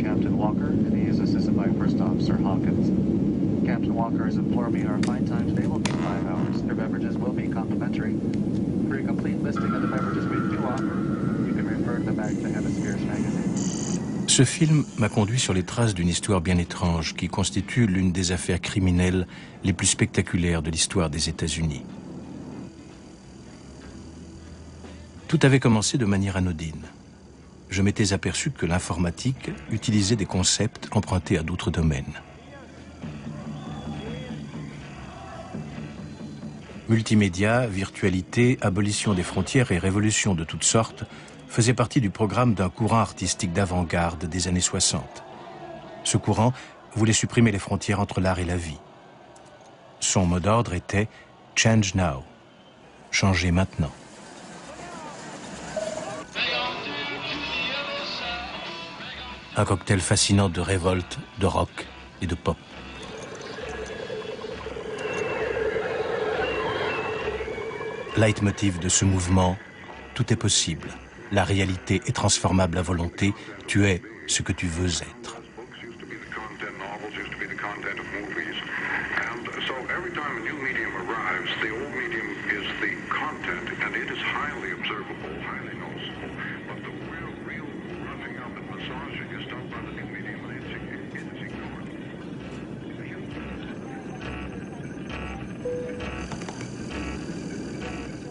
Captain Walker, and he is assisted by First Officer Hawkins. Captain Walker has informed me our flight time today will be 5 hours. Their beverages will be complimentary. For a complete listing of the beverages we do offer, you can refer to the Back to Hemispheres magazine. Ce film m'a conduit sur les traces d'une histoire bien étrange qui constitue l'une des affaires criminelles les plus spectaculaires de l'histoire des États-Unis. Tout avait commencé de manière anodine. Je m'étais aperçu que l'informatique utilisait des concepts empruntés à d'autres domaines. Multimédia, virtualité, abolition des frontières et révolutions de toutes sortes faisaient partie du programme d'un courant artistique d'avant-garde des années 60. Ce courant voulait supprimer les frontières entre l'art et la vie. Son mot d'ordre était « Change now », changer maintenant. Un cocktail fascinant de révolte, de rock et de pop. Leitmotiv de ce mouvement, tout est possible. La réalité est transformable à volonté. Tu es ce que tu veux être.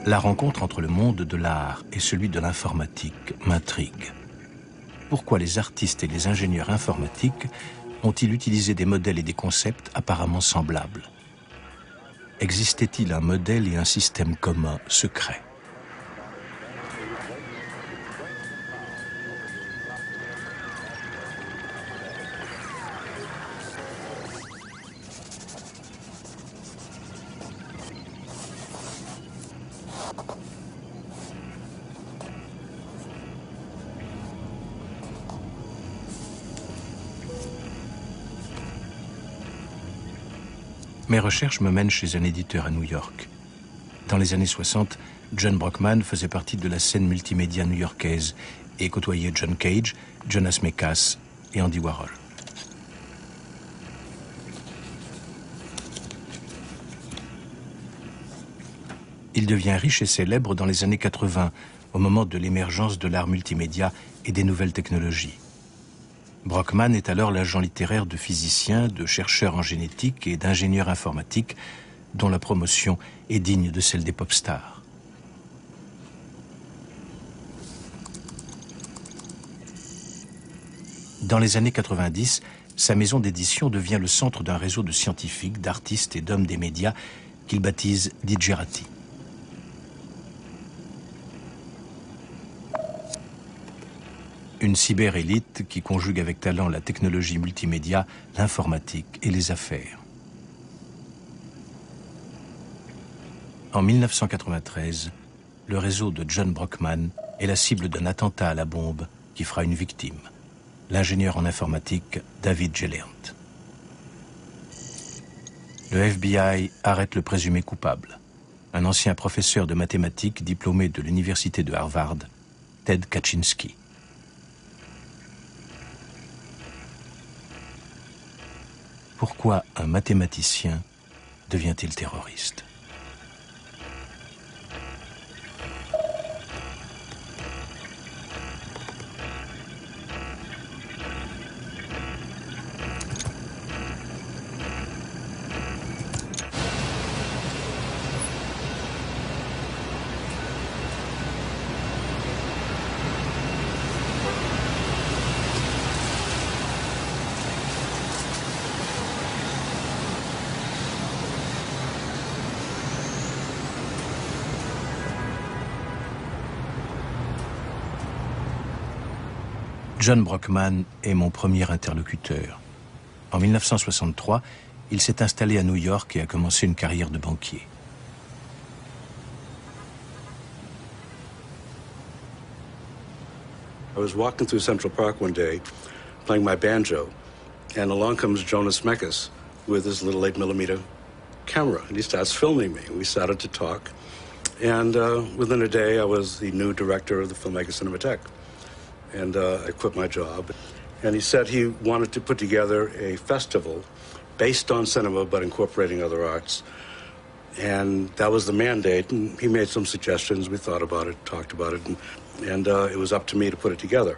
La rencontre entre le monde de l'art et celui de l'informatique m'intrigue. Pourquoi les artistes et les ingénieurs informatiques ont-ils utilisé des modèles et des concepts apparemment semblables? Existait-il un modèle et un système commun, secret? Mes recherches me mènent chez un éditeur à New York. Dans les années 60, John Brockman faisait partie de la scène multimédia new-yorkaise et côtoyait John Cage, Jonas Mekas et Andy Warhol. Il devient riche et célèbre dans les années 80, au moment de l'émergence de l'art multimédia et des nouvelles technologies. Brockman est alors l'agent littéraire de physiciens, de chercheurs en génétique et d'ingénieurs informatiques dont la promotion est digne de celle des pop stars. Dans les années 90, sa maison d'édition devient le centre d'un réseau de scientifiques, d'artistes et d'hommes des médias qu'il baptise Digerati. Une cyber-élite qui conjugue avec talent la technologie multimédia, l'informatique et les affaires. En 1993, le réseau de John Brockman est la cible d'un attentat à la bombe qui fera une victime, l'ingénieur en informatique David Gilliland. Le FBI arrête le présumé coupable, un ancien professeur de mathématiques diplômé de l'université de Harvard, Ted Kaczynski. Pourquoi un mathématicien devient-il terroriste? John Brockman est mon premier interlocuteur. En 1963, il s'est installé à New York et a commencé une carrière de banquier. I was walking through Central Park one day, playing my banjo, and along comes Jonas Mekas with his little 8mm camera, and he starts filming me. We started to talk, and within a day, I was the new director of the Filmmaker Cinematheque. And I quit my job, And he said he wanted to put together a festival based on cinema but incorporating other arts. And that was the mandate, and he made some suggestions. We thought about it, talked about it, and it was up to me to put it together.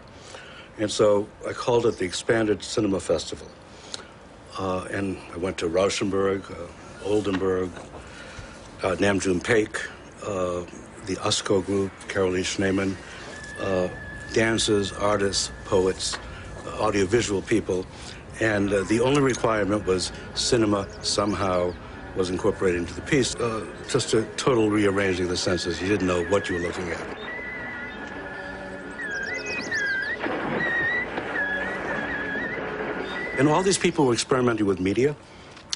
And so I called it the Expanded Cinema Festival. And I went to Rauschenberg, Oldenburg, Nam June Paik, the USCO group, Caroline Schneemann, dancers, artists, poets, audiovisual people, and the only requirement was cinema somehow was incorporated into the piece, just a total rearranging of the senses. You didn't know what you were looking at. And all these people were experimenting with media.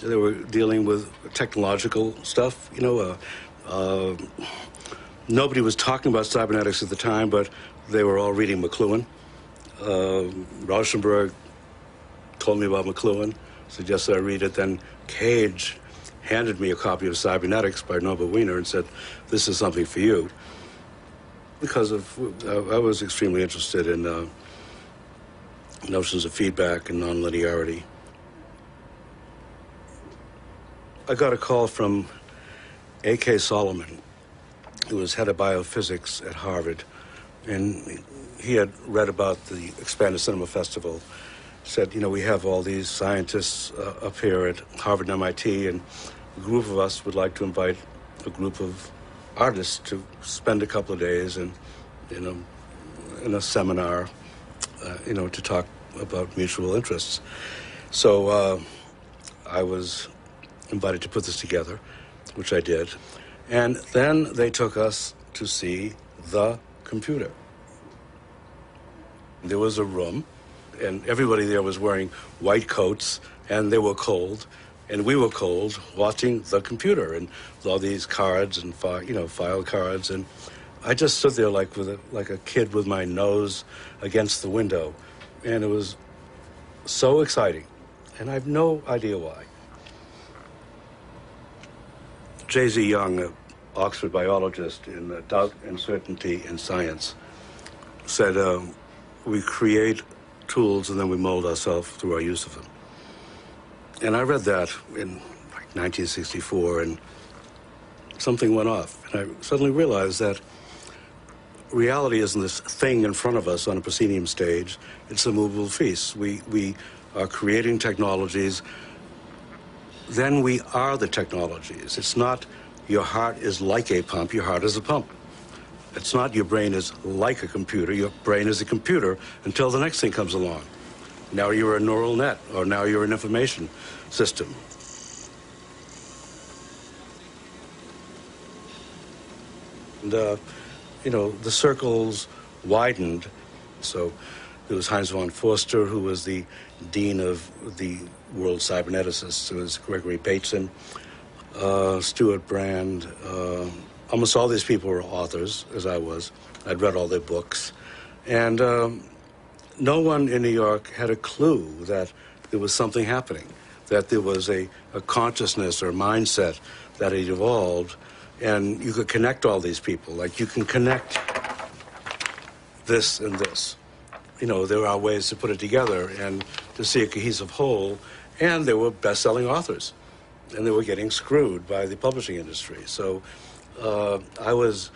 They were dealing with technological stuff. You know, nobody was talking about cybernetics at the time, but they were all reading McLuhan. Rauschenberg told me about McLuhan, suggested I read it. Then Cage handed me a copy of Cybernetics by Norbert Wiener and said, "This is something for you." Because I was extremely interested in notions of feedback and nonlinearity. I got a call from A.K. Solomon, who was head of biophysics at Harvard, and he had read about the Expanded Cinema Festival. Said, you know, we have all these scientists up here at Harvard and MIT, and a group of us would like to invite a group of artists to spend a couple of days in a seminar, to talk about mutual interests. So I was invited to put this together, which I did. And then they took us to see the computer. There was a room, and everybody there was wearing white coats, and they were cold, and we were cold watching the computer, and all these cards and file cards, and I just stood there like a kid with my nose against the window, and it was so exciting, and I have no idea why. J.Z. Young, an Oxford biologist in Doubt and Certainty in Science, said we create tools and then we mold ourselves through our use of them. And I read that in 1964, and something went off. And I suddenly realized that reality isn't this thing in front of us on a proscenium stage. It's a movable feast. We are creating technologies, then we are the technologies. It's not your heart is like a pump, your heart is a pump. It's not your brain is like a computer, your brain is a computer until the next thing comes along. Now you're a neural net, or now you're an information system. And, the circles widened. So there was Heinz von Forster, who was the dean of the world cyberneticists. There was Gregory Bateson, Stuart Brand. Almost all these people were authors, as I was. I'd read all their books. And no one in New York had a clue that there was something happening, that there was a consciousness or mindset that had evolved, and you could connect all these people. Like, you can connect this and this. There are ways to put it together and to see a cohesive whole, and there were best-selling authors, and they were getting screwed by the publishing industry. So I was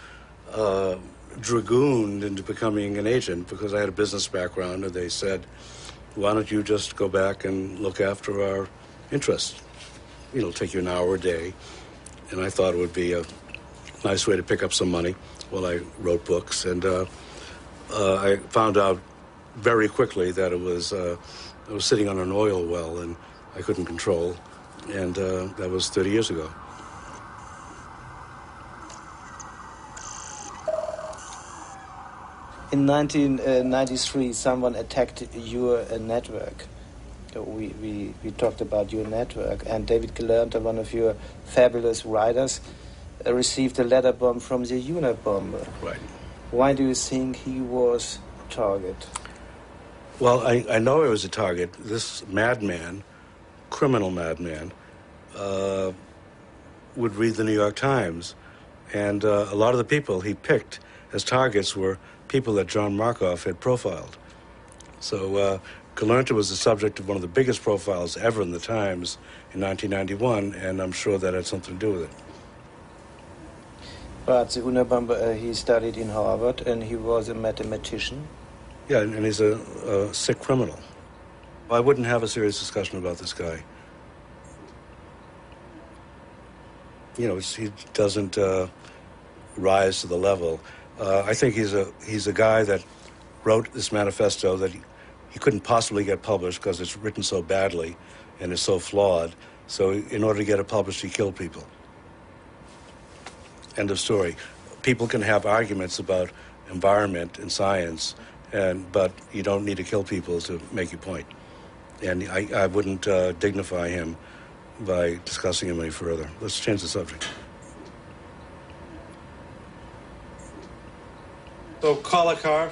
dragooned into becoming an agent because I had a business background, and they said, why don't you just go back and look after our interests? It'll take you an hour a day. And I thought it would be a nice way to pick up some money while I wrote books. And I found out very quickly that I was sitting on an oil well and I couldn't control. And that was 30 years ago. In 1993, someone attacked your network. We talked about your network, and David Gelernter, one of your fabulous writers, received a letter bomb from the Unabomber. Right. Why do you think he was a target? Well, I know he was a target. This madman, criminal madman, would read the New York Times, and a lot of the people he picked as targets were people that John Markoff had profiled. So Galernta was the subject of one of the biggest profiles ever in the Times in 1991, and I'm sure that had something to do with it. But the Unabomber, he studied in Harvard, and he was a mathematician. Yeah, and he's a sick criminal. I wouldn't have a serious discussion about this guy. You know, he doesn't rise to the level. I think he's a guy that wrote this manifesto that he couldn't possibly get published because it's written so badly and is so flawed. So in order to get it published, he killed people. End of story. People can have arguments about environment and science, but you don't need to kill people to make your point. And I wouldn't dignify him by discussing him any further. Let's change the subject. So call a car.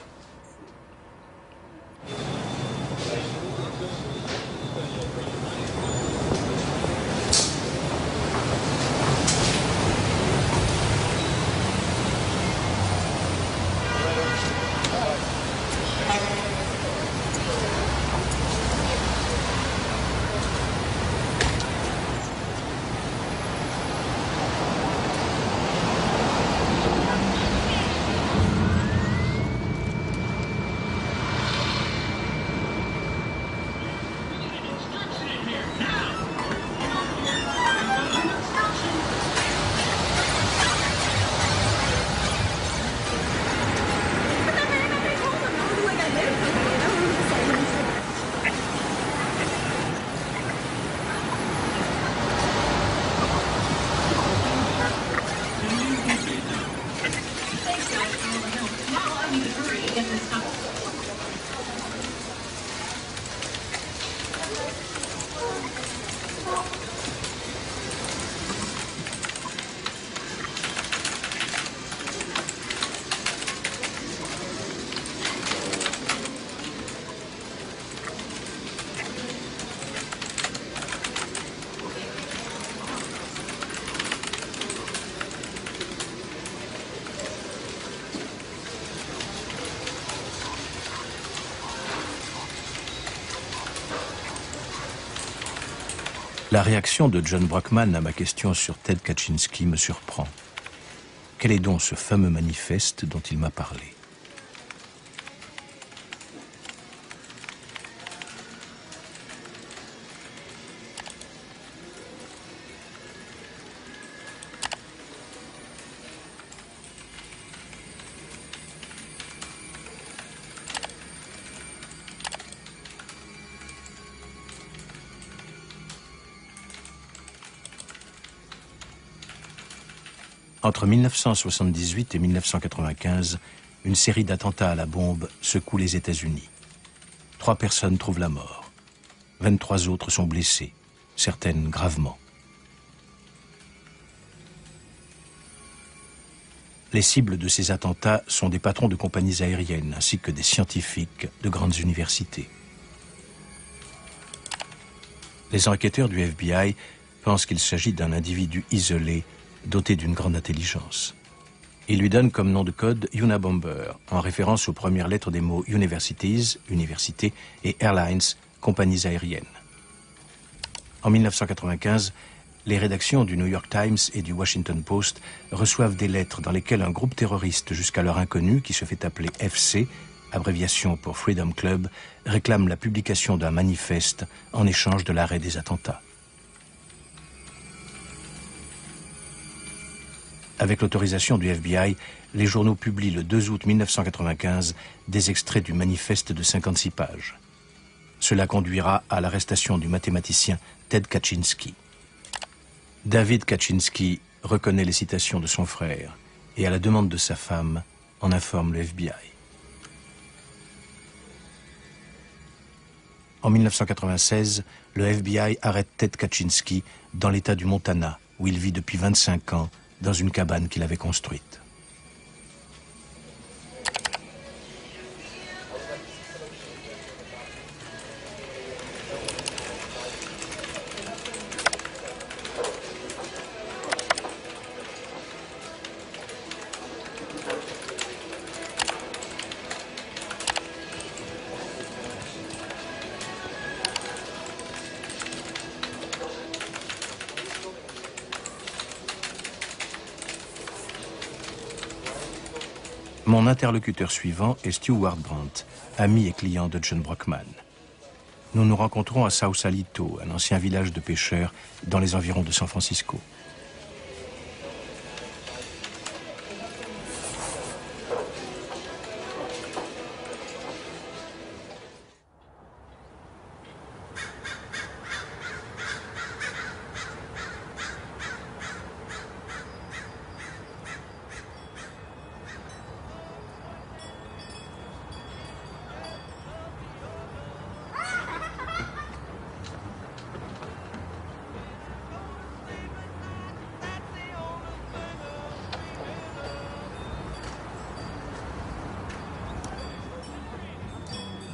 La réaction de John Brockman à ma question sur Ted Kaczynski me surprend. Quel est donc ce fameux manifeste dont il m'a parlé ? Entre 1978 et 1995, une série d'attentats à la bombe secoue les États-Unis. 3 personnes trouvent la mort. 23 autres sont blessées, certaines gravement. Les cibles de ces attentats sont des patrons de compagnies aériennes ainsi que des scientifiques de grandes universités. Les enquêteurs du FBI pensent qu'il s'agit d'un individu isolé doté d'une grande intelligence. Il lui donne comme nom de code Unabomber, en référence aux premières lettres des mots Universities, université, et Airlines, compagnies aériennes. En 1995, les rédactions du New York Times et du Washington Post reçoivent des lettres dans lesquelles un groupe terroriste jusqu'alors inconnu, qui se fait appeler FC, abréviation pour Freedom Club, réclame la publication d'un manifeste en échange de l'arrêt des attentats. Avec l'autorisation du FBI, les journaux publient le 2 août 1995 des extraits du manifeste de 56 pages. Cela conduira à l'arrestation du mathématicien Ted Kaczynski. David Kaczynski reconnaît les citations de son frère et, à la demande de sa femme, en informe le FBI. En 1996, le FBI arrête Ted Kaczynski dans l'État du Montana, où il vit depuis 25 ans, dans une cabane qu'il avait construite. Mon interlocuteur suivant est Stewart Brandt, ami et client de John Brockman. Nous nous rencontrons à Sausalito, un ancien village de pêcheurs dans les environs de San Francisco.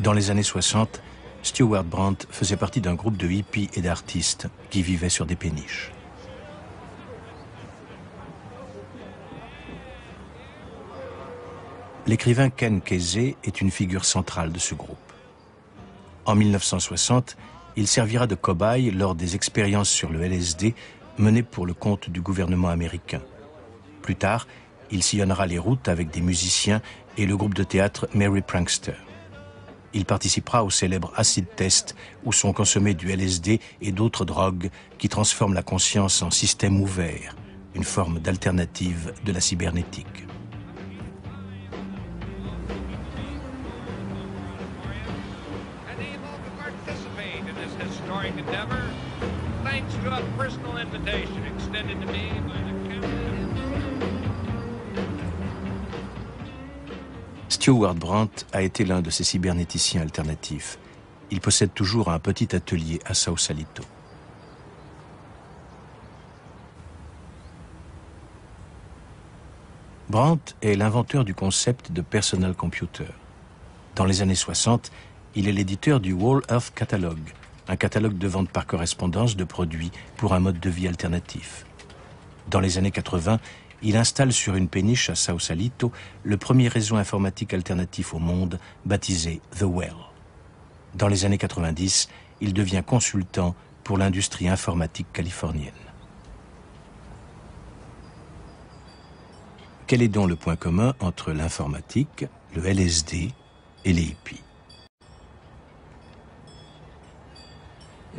Dans les années 60, Stewart Brandt faisait partie d'un groupe de hippies et d'artistes qui vivaient sur des péniches. L'écrivain Ken Kesey est une figure centrale de ce groupe. En 1960, il servira de cobaye lors des expériences sur le LSD menées pour le compte du gouvernement américain. Plus tard, il sillonnera les routes avec des musiciens et le groupe de théâtre Merry Prankster. Il participera au célèbre acid test où sont consommés du LSD et d'autres drogues qui transforment la conscience en système ouvert, une forme d'alternative de la cybernétique. Stewart Brandt a été l'un de ces cybernéticiens alternatifs. Il possède toujours un petit atelier à Sausalito. Brandt est l'inventeur du concept de personal computer. Dans les années 60, il est l'éditeur du Whole Earth Catalog, un catalogue de vente par correspondance de produits pour un mode de vie alternatif. Dans les années 80, il installe sur une péniche à Sausalito le premier réseau informatique alternatif au monde, baptisé The Well. Dans les années 90, il devient consultant pour l'industrie informatique californienne. Quel est donc le point commun entre l'informatique, le LSD et les hippies?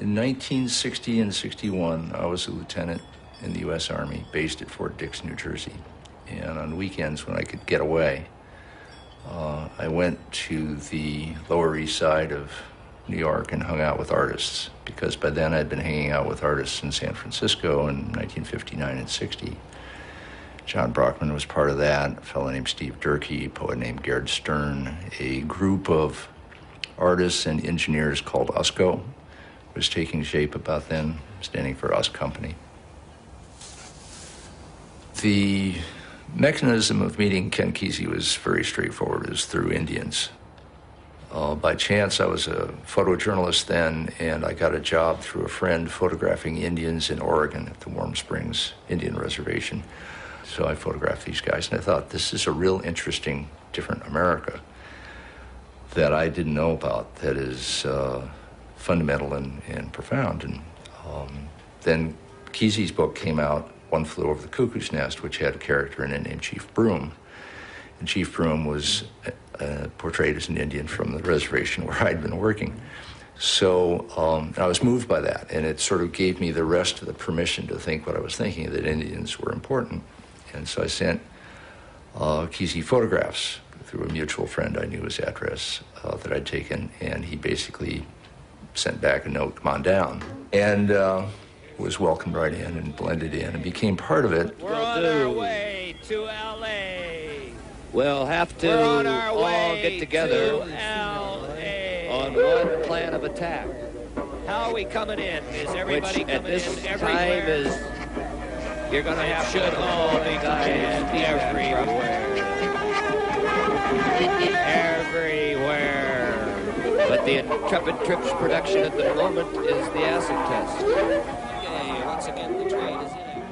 In 1960 and 61, I was a lieutenant in the U.S. Army, based at Fort Dix, New Jersey. And on weekends when I could get away, I went to the Lower East Side of New York and hung out with artists, because by then I'd been hanging out with artists in San Francisco in 1959 and 60. John Brockman was part of that, a fellow named Steve Durkee, a poet named Gerd Stern, a group of artists and engineers called USCO was taking shape about then, standing for Us Company. The mechanism of meeting Ken Kesey was very straightforward. It was through Indians. By chance, I was a photojournalist then, and I got a job through a friend photographing Indians in Oregon at the Warm Springs Indian Reservation. So I photographed these guys, and I thought, this is a real interesting, different America that I didn't know about, that is fundamental and profound. And then Kesey's book came out, One Flew Over the Cuckoo's Nest, which had a character in it named Chief Broom. And Chief Broom was portrayed as an Indian from the reservation where I'd been working. So I was moved by that, and it sort of gave me the rest of the permission to think what I was thinking, that Indians were important. And so I sent Kesey photographs through a mutual friend I knew his address that I'd taken, and he basically sent back a note, come on down. And was welcomed right in and blended in and became part of it. We're on our way to L.A. We'll have to all get together on one plan of attack. How are we coming in? Is everybody Which at coming this in time everywhere? is, you're going to have should all be coming in everywhere. Everywhere. But the Intrepid Trips production at the moment is the acid test. Okay, once again, the train is in.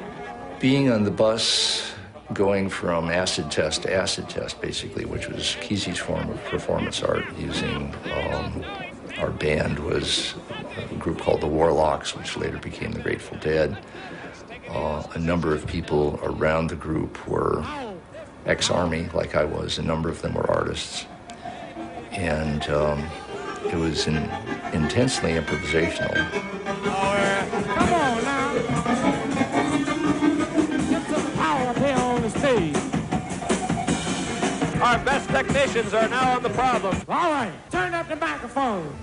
Being on the bus, going from acid test to acid test, basically, which was Kesey's form of performance art, using our band was a group called the Warlocks, which later became the Grateful Dead. A number of people around the group were ex-Army, like I was. A number of them were artists. And it was intensely improvisational. Come on now. Get some power up here on the stage. Our best technicians are now on the problem. All right, turn up the microphone.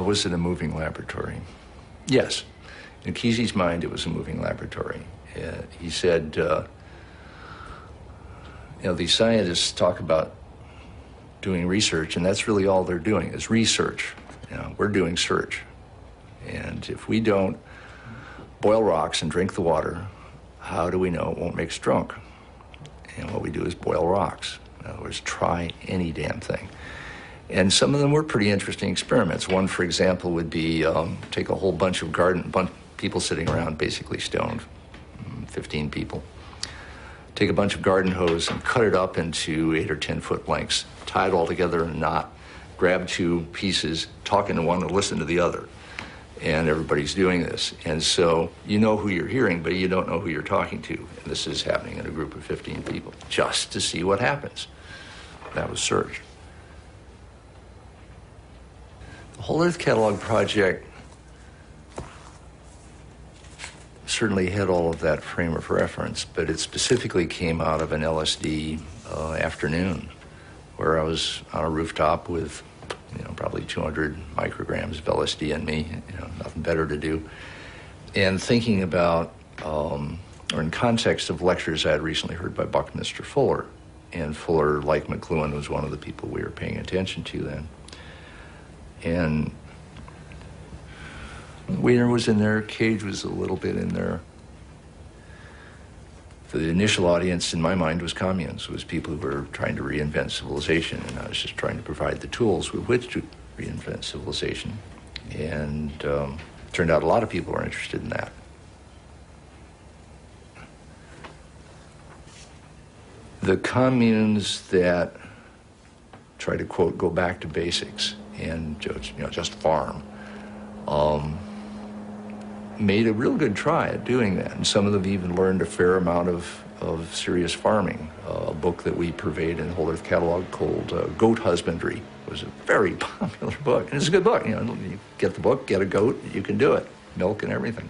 Was it a moving laboratory? Yes. In Kesey's mind, it was a moving laboratory. He said, these scientists talk about doing research, and that's really all they're doing is research. We're doing search. And if we don't boil rocks and drink the water, how do we know it won't make us drunk? And what we do is boil rocks. In other words, try any damn thing. And some of them were pretty interesting experiments. One, for example, would be take a whole bunch of people sitting around, basically stoned, 15 people. Take a bunch of garden hose and cut it up into 8 or 10 foot lengths, tie it all together in a knot, grab two pieces, talking to one and listen to the other. And everybody's doing this. And so you know who you're hearing, but you don't know who you're talking to. And this is happening in a group of 15 people, just to see what happens. That was search. The Whole Earth Catalog project certainly had all of that frame of reference, but it specifically came out of an LSD afternoon where I was on a rooftop with, probably 200 micrograms of LSD in me, nothing better to do, and thinking about, or in context of lectures I had recently heard by Buckminster Fuller, and Fuller, like McLuhan, was one of the people we were paying attention to then. And Wiener was in there, Cage was a little bit in there. The initial audience, in my mind, was communes, was people who were trying to reinvent civilization, and I was just trying to provide the tools with which to reinvent civilization. And turned out a lot of people were interested in that. The communes that try to, quote, go back to basics and just farm, made a real good try at doing that. And some of them even learned a fair amount of serious farming. A book that we purveyed in the Whole Earth Catalog called Goat Husbandry was a very popular book. And it's a good book. You get the book, get a goat, you can do it. Milk and everything.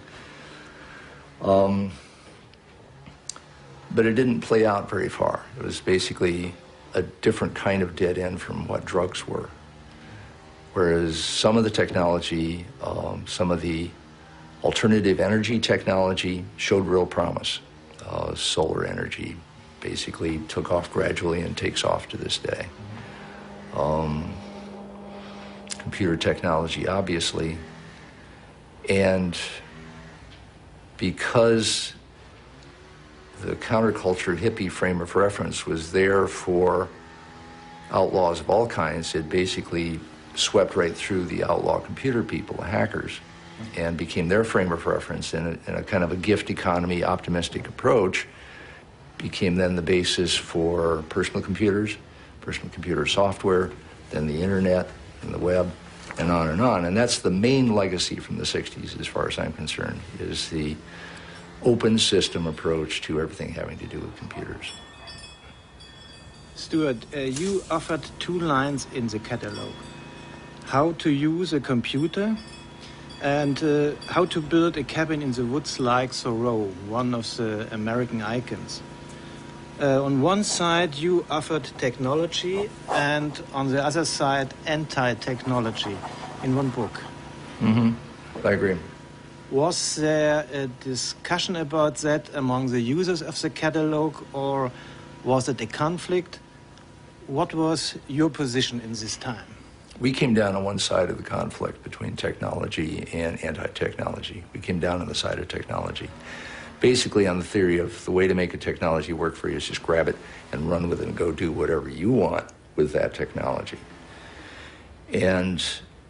But it didn't play out very far. It was basically a different kind of dead end from what drugs were. Whereas some of the technology, some of the alternative energy technology showed real promise. Solar energy basically took off gradually and takes off to this day. Computer technology, obviously. And because the counterculture hippie frame of reference was there for outlaws of all kinds, it basically swept right through the outlaw computer people, the hackers, and became their frame of reference in a kind of a gift economy optimistic approach, became then the basis for personal computer software, then the internet and the web, and on and on. And that's the main legacy from the 60s, as far as I'm concerned, is the open system approach to everything having to do with computers. Stuart, you offered 2 lines in the catalog. How to use a computer and how to build a cabin in the woods like Thoreau, one of the American icons. On one side, you offered technology, and on the other side, anti-technology in one book. Mm-hmm. I agree. Was there a discussion about that among the users of the catalog, or was it a conflict? What was your position in this time? We came down on one side of the conflict between technology and anti-technology. We came down on the side of technology. Basically on the theory of the way to make a technology work for you is just grab it and run with it and go do whatever you want with that technology. And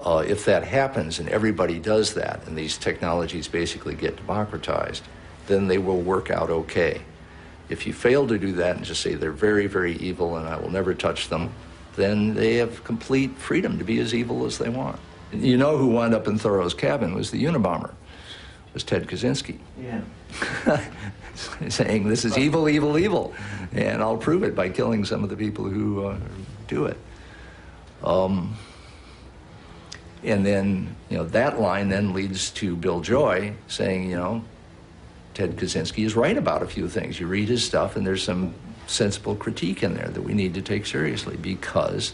if that happens and everybody does that and these technologies basically get democratized, then they will work out okay. If you fail to do that and just say they're very, very evil and I will never touch them, then they have complete freedom to be as evil as they want. You know who wound up in Thoreau's cabin was the Unabomber. It was Ted Kaczynski. Yeah. Saying this is evil, evil, evil. And I'll prove it by killing some of the people who do it. And then, that line then leads to Bill Joy saying, Ted Kaczynski is right about a few things. You read his stuff and there's some sensible critique in there that we need to take seriously because,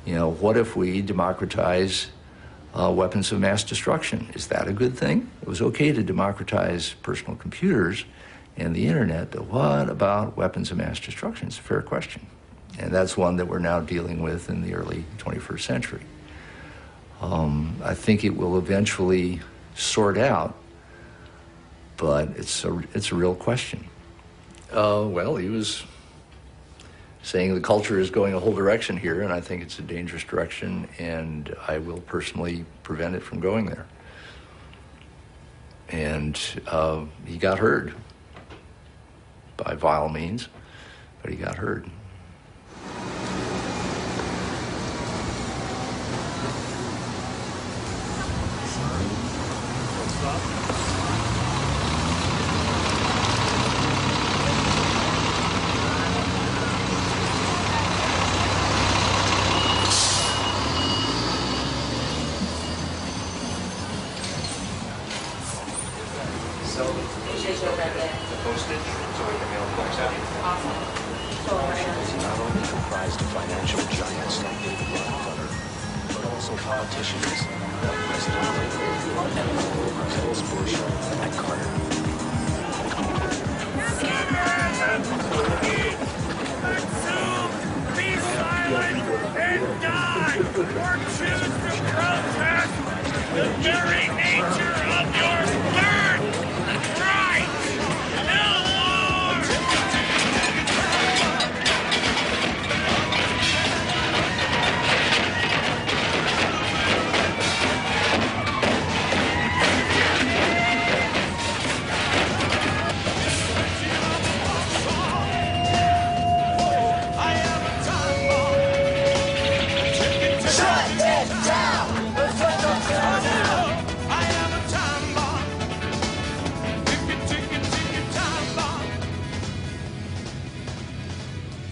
what if we democratize weapons of mass destruction? Is that a good thing? It was okay to democratize personal computers and the internet, but what about weapons of mass destruction? It's a fair question. And that's one that we're now dealing with in the early 21st century. I think it will eventually sort out, but it's a real question. Well, he was saying the culture is going a whole direction here, and I think it's a dangerous direction, and I will personally prevent it from going there. And he got heard by vile means, but he got heard.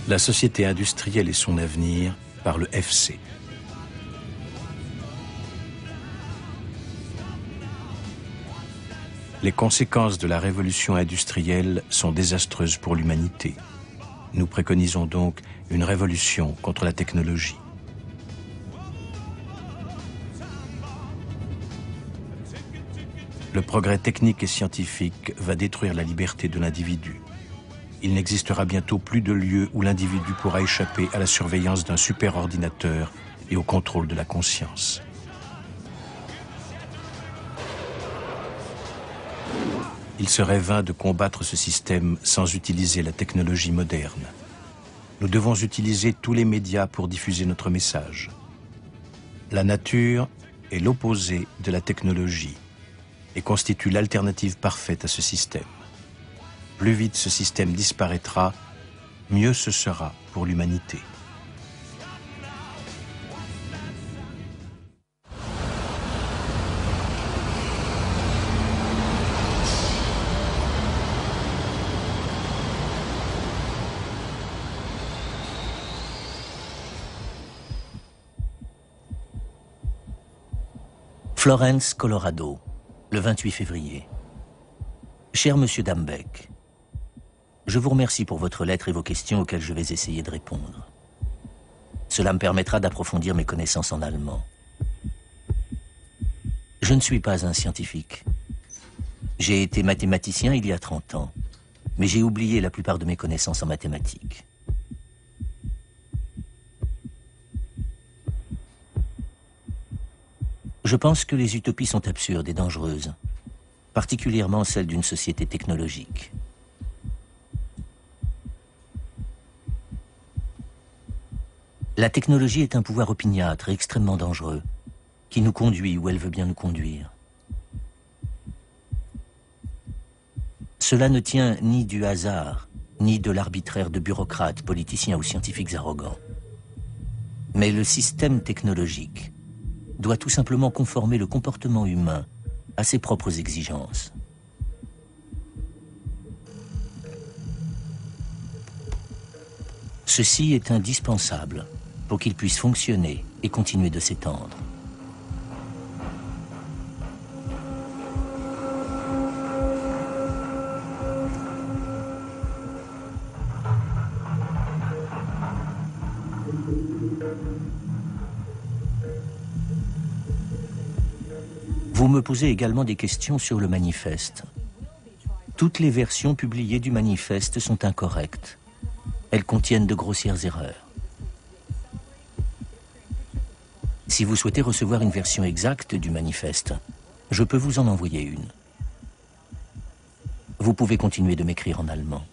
La société industrielle et son avenir par le FC. Les conséquences de la révolution industrielle sont désastreuses pour l'humanité. Nous préconisons donc une révolution contre la technologie. Le progrès technique et scientifique va détruire la liberté de l'individu. Il n'existera bientôt plus de lieu où l'individu pourra échapper à la surveillance d'un superordinateur et au contrôle de la conscience. Il serait vain de combattre ce système sans utiliser la technologie moderne. Nous devons utiliser tous les médias pour diffuser notre message. La nature est l'opposé de la technologie et constitue l'alternative parfaite à ce système. Plus vite ce système disparaîtra, mieux ce sera pour l'humanité. Florence, Colorado, le 28 février. Cher Monsieur Dambeck, je vous remercie pour votre lettre et vos questions auxquelles je vais essayer de répondre. Cela me permettra d'approfondir mes connaissances en allemand. Je ne suis pas un scientifique. J'ai été mathématicien il y a 30 ans, mais j'ai oublié la plupart de mes connaissances en mathématiques. Je pense que les utopies sont absurdes et dangereuses, particulièrement celles d'une société technologique. La technologie est un pouvoir opiniâtre et extrêmement dangereux, qui nous conduit où elle veut bien nous conduire. Cela ne tient ni du hasard, ni de l'arbitraire de bureaucrates, politiciens ou scientifiques arrogants. Mais le système technologique doit tout simplement conformer le comportement humain à ses propres exigences. Ceci est indispensable pour qu'il puisse fonctionner et continuer de s'étendre. Vous me posez également des questions sur le manifeste. Toutes les versions publiées du manifeste sont incorrectes. Elles contiennent de grossières erreurs. Si vous souhaitez recevoir une version exacte du manifeste, je peux vous en envoyer une. Vous pouvez continuer de m'écrire en allemand.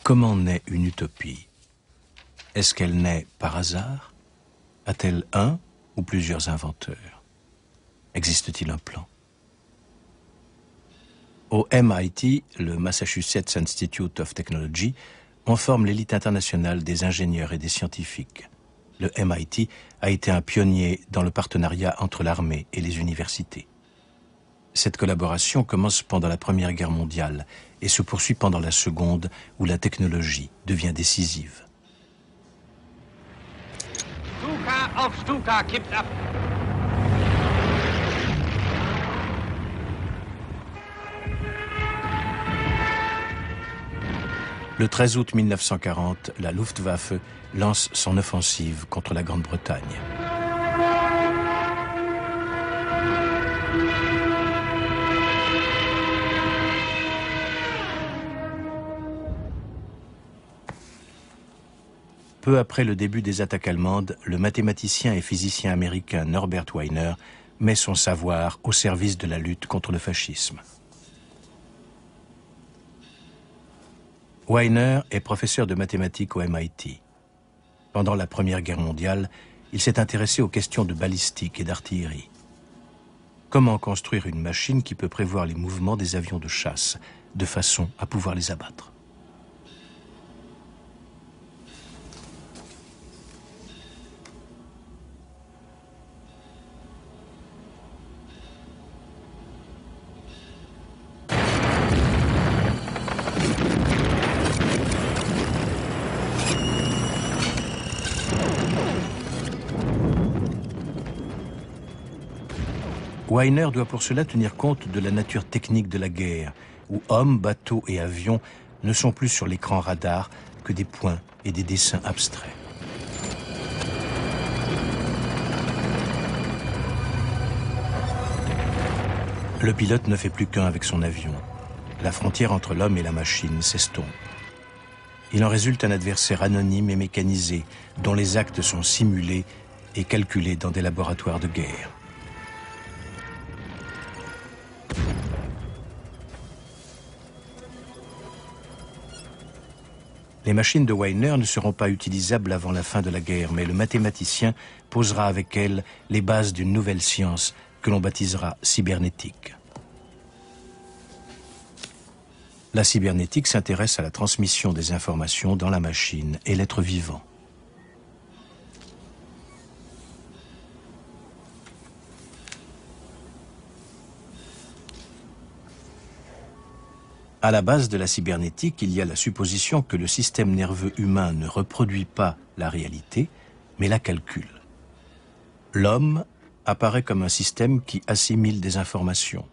Comment naît une utopie? Est-ce qu'elle naît par hasard? A-t-elle un ou plusieurs inventeurs? Existe-t-il un plan? Au MIT, le Massachusetts Institute of Technology, on forme l'élite internationale des ingénieurs et des scientifiques. Le MIT a été un pionnier dans le partenariat entre l'armée et les universités. Cette collaboration commence pendant la Première Guerre mondiale et se poursuit pendant la Seconde, où la technologie devient décisive. Stuka auf Stuka kippt ab. Le 13 août 1940, la Luftwaffe lance son offensive contre la Grande-Bretagne. Peu après le début des attaques allemandes, le mathématicien et physicien américain Norbert Wiener met son savoir au service de la lutte contre le fascisme. Wiener est professeur de mathématiques au MIT. Pendant la Première Guerre mondiale, il s'est intéressé aux questions de balistique et d'artillerie. Comment construire une machine qui peut prévoir les mouvements des avions de chasse, de façon à pouvoir les abattre? Wiener doit pour cela tenir compte de la nature technique de la guerre, où hommes, bateaux et avions ne sont plus sur l'écran radar que des points et des dessins abstraits. Le pilote ne fait plus qu'un avec son avion. La frontière entre l'homme et la machine s'estompe. Il en résulte un adversaire anonyme et mécanisé, dont les actes sont simulés et calculés dans des laboratoires de guerre. Les machines de Weiner ne seront pas utilisables avant la fin de la guerre, mais le mathématicien posera avec elles les bases d'une nouvelle science que l'on baptisera cybernétique. La cybernétique s'intéresse à la transmission des informations dans la machine et l'être vivant. À la base de la cybernétique, il y a la supposition que le système nerveux humain ne reproduit pas la réalité, mais la calcule. L'homme apparaît comme un système qui assimile des informations,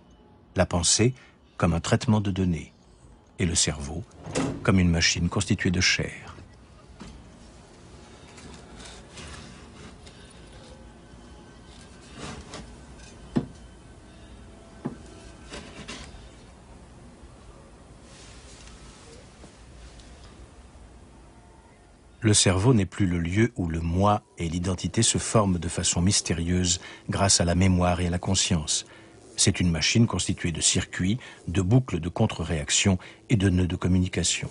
la pensée comme un traitement de données, et le cerveau comme une machine constituée de chair. Le cerveau n'est plus le lieu où le moi et l'identité se forment de façon mystérieuse grâce à la mémoire et à la conscience. C'est une machine constituée de circuits, de boucles de contre-réaction et de nœuds de communication.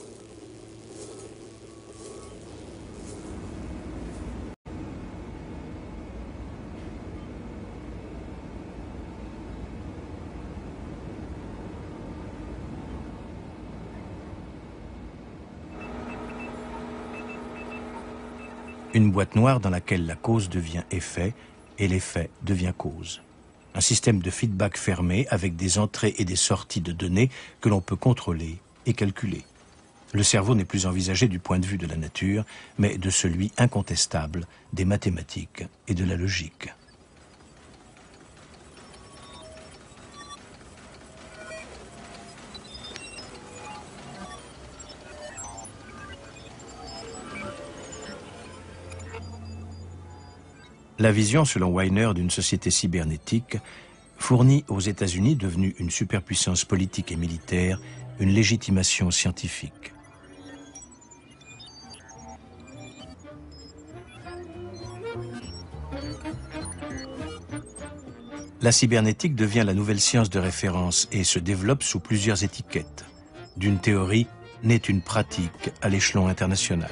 Une boîte noire dans laquelle la cause devient effet et l'effet devient cause. Un système de feedback fermé avec des entrées et des sorties de données que l'on peut contrôler et calculer. Le cerveau n'est plus envisagé du point de vue de la nature, mais de celui incontestable des mathématiques et de la logique. La vision, selon Weiner, d'une société cybernétique fournit aux États-Unis, devenus une superpuissance politique et militaire, une légitimation scientifique. La cybernétique devient la nouvelle science de référence et se développe sous plusieurs étiquettes. D'une théorie naît une pratique à l'échelon international.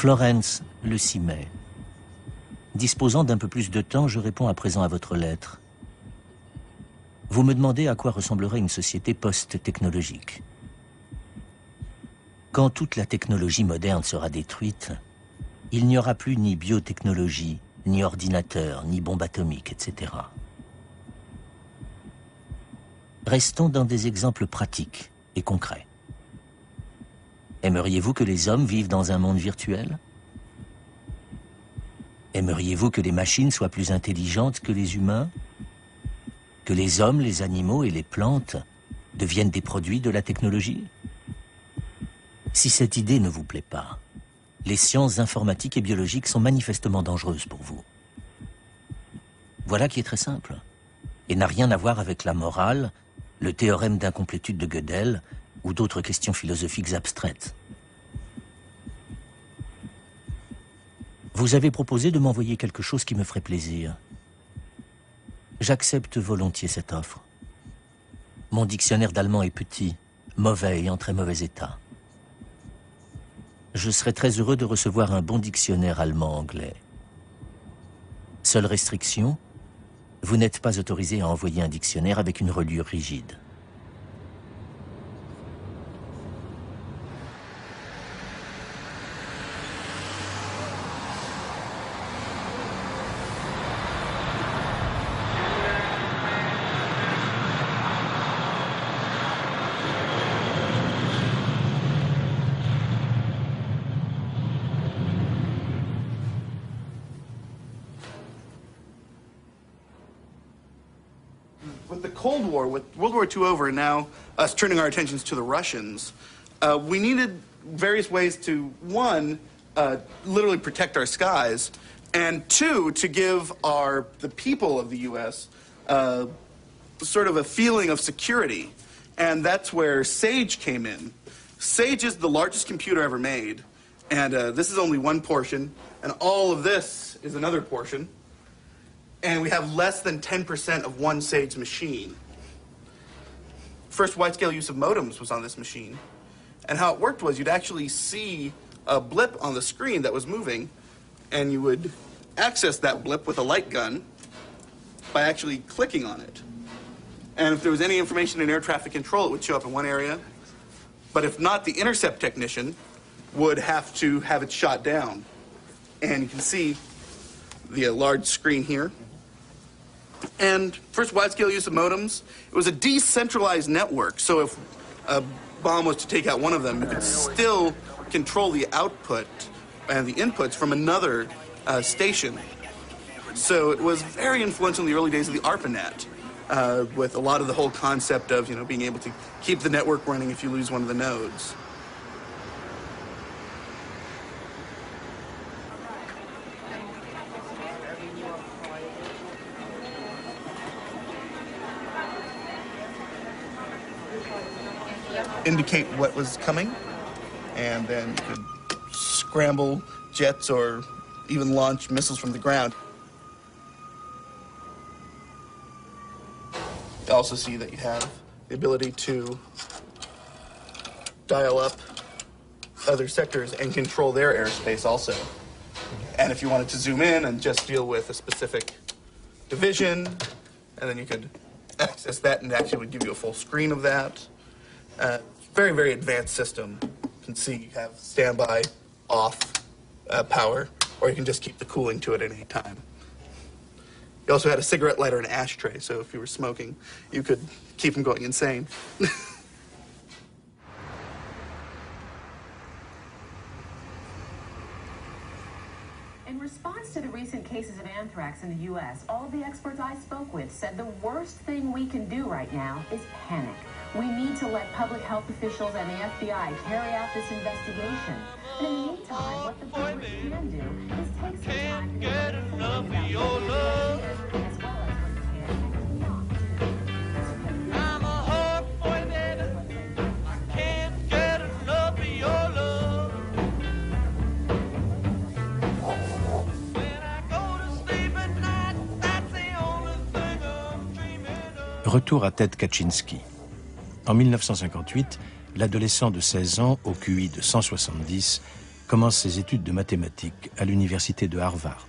Florence, le 6 mai. Disposant d'un peu plus de temps, je réponds à présent à votre lettre. Vous me demandez à quoi ressemblerait une société post-technologique. Quand toute la technologie moderne sera détruite, il n'y aura plus ni biotechnologie, ni ordinateur, ni bombe atomique, etc. Restons dans des exemples pratiques et concrets. Aimeriez-vous que les hommes vivent dans un monde virtuel? Aimeriez-vous que les machines soient plus intelligentes que les humains? Que les hommes, les animaux et les plantes deviennent des produits de la technologie? Si cette idée ne vous plaît pas, les sciences informatiques et biologiques sont manifestement dangereuses pour vous. Voilà qui est très simple, et n'a rien à voir avec la morale, le théorème d'incomplétude de Gödel ou d'autres questions philosophiques abstraites. Vous avez proposé de m'envoyer quelque chose qui me ferait plaisir. J'accepte volontiers cette offre. Mon dictionnaire d'allemand est petit, mauvais et en très mauvais état. Je serais très heureux de recevoir un bon dictionnaire allemand-anglais. Seule restriction, vous n'êtes pas autorisé à envoyer un dictionnaire avec une reliure rigide. With the Cold War, with World War II over, and now us turning our attentions to the Russians, we needed various ways to, one, literally protect our skies, and two, to give the people of the U.S. Sort of a feeling of security. And that's where SAGE came in. SAGE is the largest computer ever made, and this is only one portion, and all of this is another portion. And we have less than 10% of one SAGE machine. First wide-scale use of modems was on this machine. And how it worked was you'd actually see a blip on the screen that was moving, and you would access that blip with a light gun by actually clicking on it. And if there was any information in air traffic control, it would show up in one area. But if not, the intercept technician would have to have it shot down. And you can see the large screen here. And first wide-scale use of modems, it was a decentralized network. So if a bomb was to take out one of them, you could still control the output and the inputs from another station. So it was very influential in the early days of the ARPANET, with a lot of the whole concept of, being able to keep the network running if you lose one of the nodes. Indicate what was coming, and then you could scramble jets or even launch missiles from the ground. You also see that you have the ability to dial up other sectors and control their airspace also. And if you wanted to zoom in and just deal with a specific division, and then you could access that and actually would give you a full screen of that. Very, very advanced system. You can see you have standby, off power, or you can just keep the cooling to it at any time. You also had a cigarette lighter and an ashtray, so if you were smoking, you could keep from going insane. In response to the recent cases of anthrax in the U.S., all of the experts I spoke with said the worst thing we can do right now is panic. We need to let public health officials and the FBI carry out this investigation. And in the meantime, what the government can do is take some time to get enough of your love, as well as prepare not to. I'm a hard boy, baby. I can't get enough of your love. When I go to sleep at night, that's the only thing I'm dreaming of. Retour à Ted Kaczynski. En 1958, l'adolescent de 16 ans, au QI de 170, commence ses études de mathématiques à l'université de Harvard.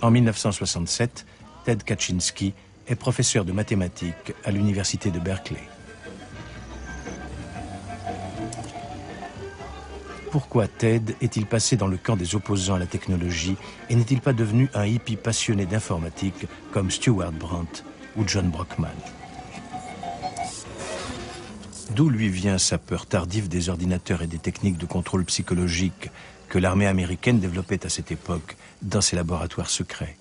En 1967, Ted Kaczynski est professeur de mathématiques à l'université de Berkeley. Pourquoi Ted est-il passé dans le camp des opposants à la technologie et n'est-il pas devenu un hippie passionné d'informatique comme Stewart Brand ou John Brockman? D'où lui vient sa peur tardive des ordinateurs et des techniques de contrôle psychologique que l'armée américaine développait à cette époque dans ses laboratoires secrets?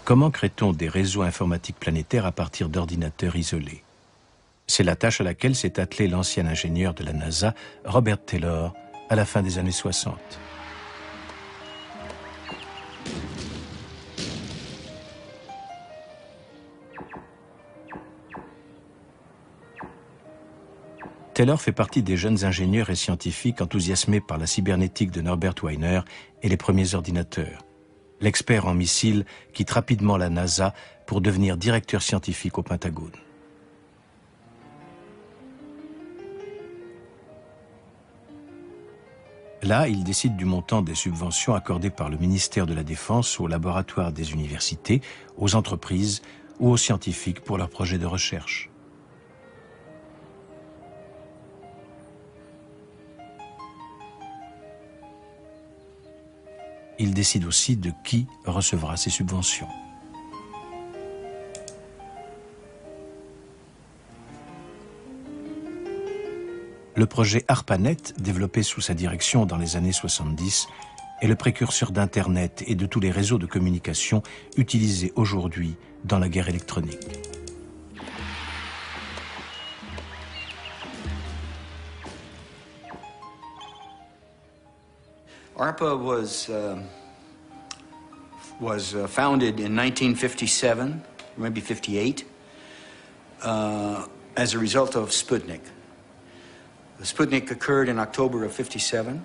Comment crée-t-on des réseaux informatiques planétaires à partir d'ordinateurs isolés? C'est la tâche à laquelle s'est attelé l'ancien ingénieur de la NASA, Robert Taylor, à la fin des années 60. Taylor fait partie des jeunes ingénieurs et scientifiques enthousiasmés par la cybernétique de Norbert Wiener et les premiers ordinateurs. L'expert en missiles quitte rapidement la NASA pour devenir directeur scientifique au Pentagone. Là, il décide du montant des subventions accordées par le ministère de la Défense aux laboratoires des universités, aux entreprises ou aux scientifiques pour leurs projets de recherche. Il décide aussi de qui recevra ces subventions. Le projet ARPANET, développé sous sa direction dans les années 70, est le précurseur d'Internet et de tous les réseaux de communication utilisés aujourd'hui dans la guerre électronique. ARPA was founded in 1957, maybe 58, as a result of Sputnik. The Sputnik occurred in October of 57,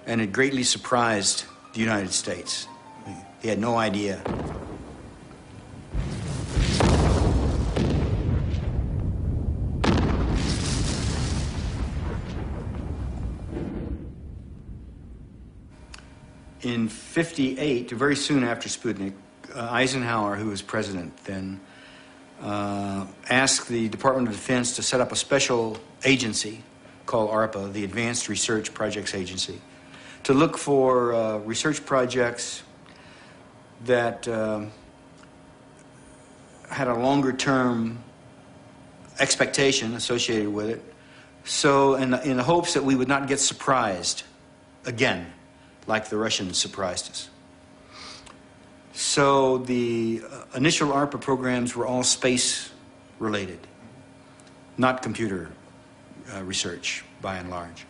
and it greatly surprised the United States. They had no idea. In 58, very soon after Sputnik, Eisenhower, who was president then, asked the Department of Defense to set up a special agency called ARPA, the Advanced Research Projects Agency, to look for research projects that had a longer-term expectation associated with it, so in the hopes that we would not get surprised again, like the Russians surprised us. So the initial ARPA programs were all space-related, not computer research, by and large.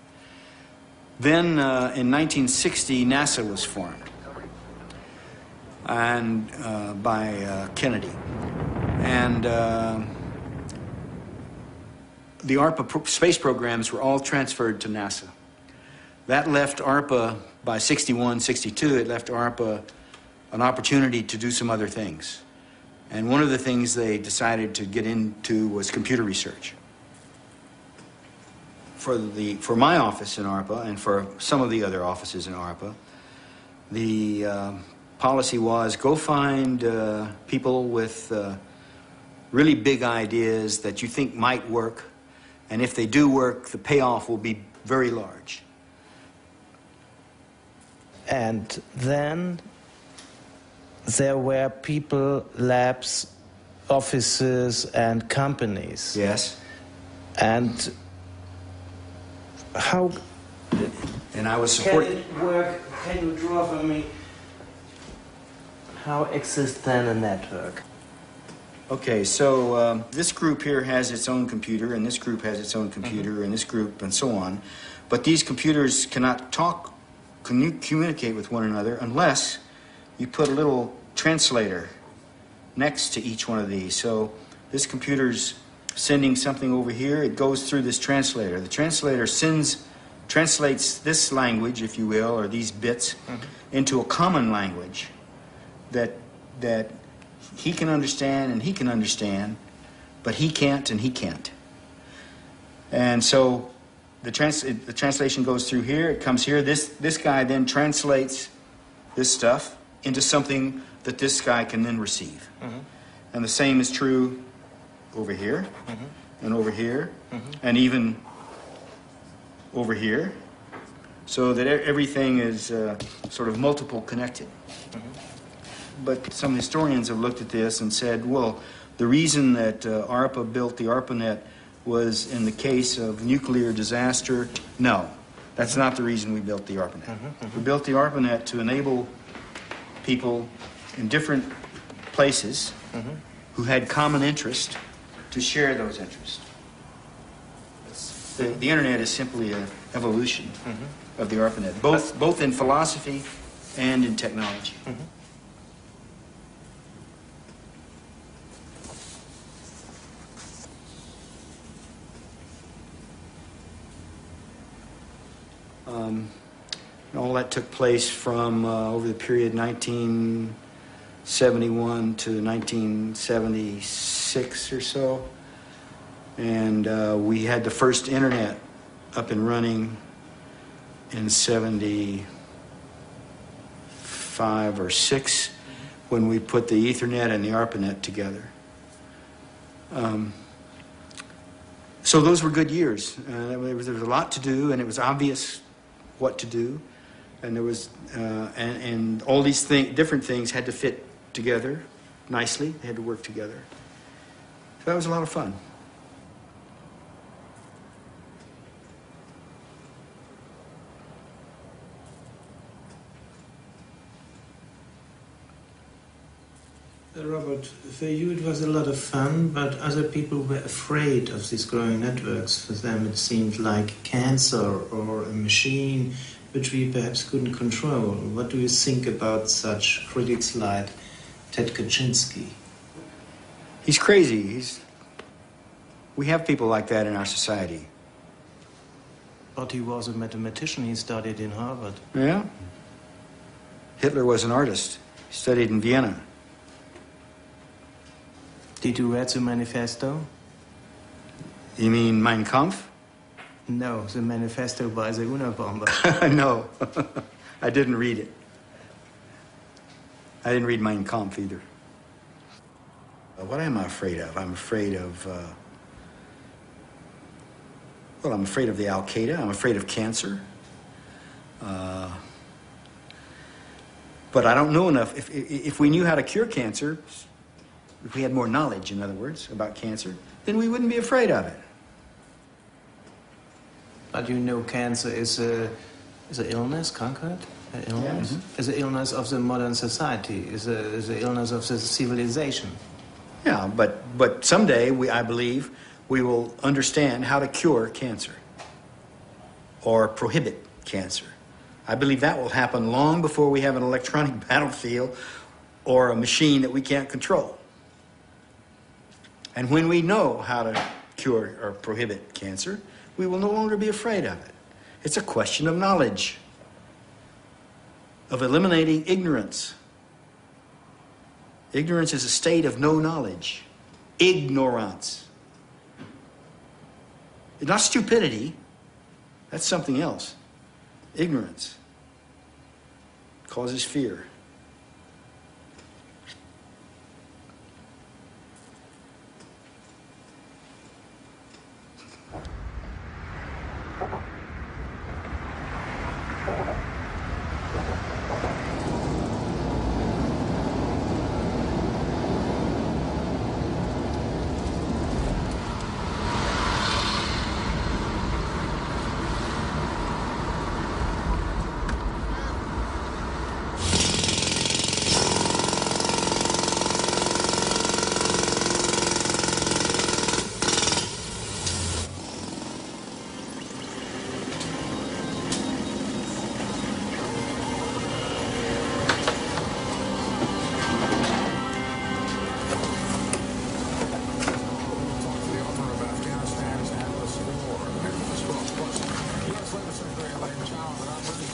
Then, in 1960, NASA was formed, and by Kennedy. And the ARPA space programs were all transferred to NASA. That left ARPA, by 61, 62, it left ARPA an opportunity to do some other things. And one of the things they decided to get into was computer research. For my office in ARPA, and for some of the other offices in ARPA, the policy was go find people with really big ideas that you think might work, and if they do work, the payoff will be very large. And then there were people, labs, offices, and companies. Yes. And how... And I was supporting... Can it work? Can you draw for me how exists then a network? Okay, so this group here has its own computer, and this group has its own computer, and this group, and so on. But these computers cannot talk, communicate with one another unless you put a little translator next to each one of these. So this computer's sending something over here, it goes through this translator. The translator translates this language, if you will, or these bits, into a common language that he can understand and he can understand, but he can't and he can't. And so the translation goes through here, it comes here. This guy then translates this stuff into something that this guy can then receive. And the same is true over here, and over here, and even over here, so that everything is sort of multiple connected. But some historians have looked at this and said, well, the reason that ARPA built the ARPANET was in the case of nuclear disaster. No, that's not the reason we built the ARPANET. We built the ARPANET to enable people in different places who had common interest to share those interests. The internet is simply an evolution of the ARPANET, both in philosophy and in technology. All that took place from over the period 1971 to 1976 or so. And we had the first internet up and running in 75 or 6 when we put the Ethernet and the ARPANET together. So those were good years. There was a lot to do, and it was obvious what to do. And there was, and all these different things had to fit together nicely. They had to work together. So that was a lot of fun. Robert, for you it was a lot of fun, but other people were afraid of these growing networks. For them it seemed like cancer or a machine which we perhaps couldn't control. What do you think about such critics like Ted Kaczynski? He's crazy. We have people like that in our society. But he was a mathematician. He studied in Harvard. Yeah. Hitler was an artist. He studied in Vienna. Did you read the manifesto? You mean Mein Kampf? No, the manifesto by the Unabomber. No, I didn't read it. I didn't read Mein Kampf either. What am I afraid of? I'm afraid of, well, I'm afraid of the Al-Qaeda. I'm afraid of cancer. But I don't know enough. If we knew how to cure cancer, if we had more knowledge, in other words, about cancer, then we wouldn't be afraid of it. But you know cancer is an illness, Krankheit? An illness? Yeah. Is an illness of the modern society, is an illness of the civilization. Yeah, but someday, I believe, we will understand how to cure cancer or prohibit cancer. I believe that will happen long before we have an electronic battlefield or a machine that we can't control. And when we know how to cure or prohibit cancer, we will no longer be afraid of it. It's a question of knowledge, of eliminating ignorance. Ignorance is a state of no knowledge. Ignorance. It's not stupidity. That's something else. Ignorance causes fear.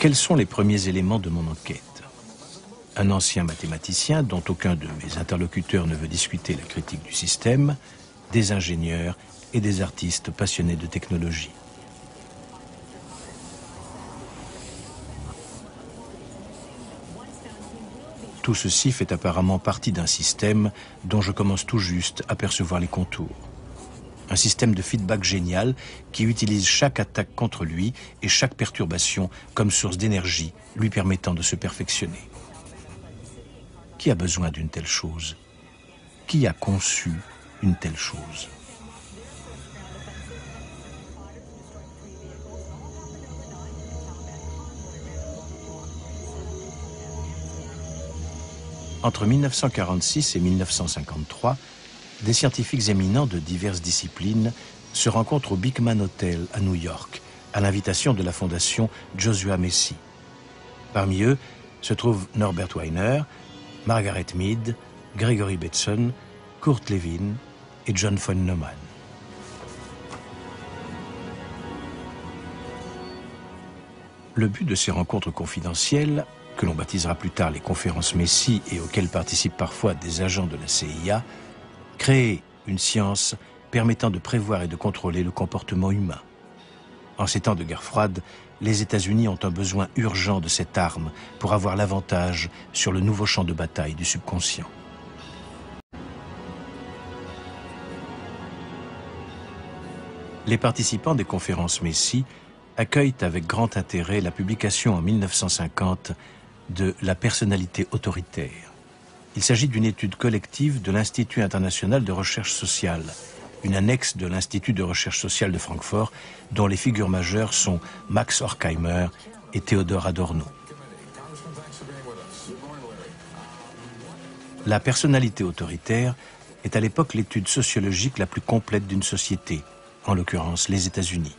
Quels sont les premiers éléments de mon enquête? Un ancien mathématicien dont aucun de mes interlocuteurs ne veut discuter la critique du système, des ingénieurs et des artistes passionnés de technologie. Tout ceci fait apparemment partie d'un système dont je commence tout juste à percevoir les contours. Un système de feedback génial qui utilise chaque attaque contre lui et chaque perturbation comme source d'énergie lui permettant de se perfectionner. Qui a besoin d'une telle chose? Qui a conçu une telle chose? Entre 1946 et 1953, des scientifiques éminents de diverses disciplines se rencontrent au Beekman Hotel à New York, à l'invitation de la fondation Joshua Messi. Parmi eux se trouvent Norbert Wiener, Margaret Mead, Gregory Bateson, Kurt Lewin et John von Neumann. Le but de ces rencontres confidentielles, que l'on baptisera plus tard les conférences Messi et auxquelles participent parfois des agents de la CIA, créer une science permettant de prévoir et de contrôler le comportement humain. En ces temps de guerre froide, les États-Unis ont un besoin urgent de cette arme pour avoir l'avantage sur le nouveau champ de bataille du subconscient. Les participants des conférences Messi accueillent avec grand intérêt la publication en 1950 de La personnalité autoritaire. Il s'agit d'une étude collective de l'Institut international de recherche sociale, une annexe de l'Institut de recherche sociale de Francfort, dont les figures majeures sont Max Horkheimer et Theodor Adorno. La personnalité autoritaire est à l'époque l'étude sociologique la plus complète d'une société, en l'occurrence les États-Unis.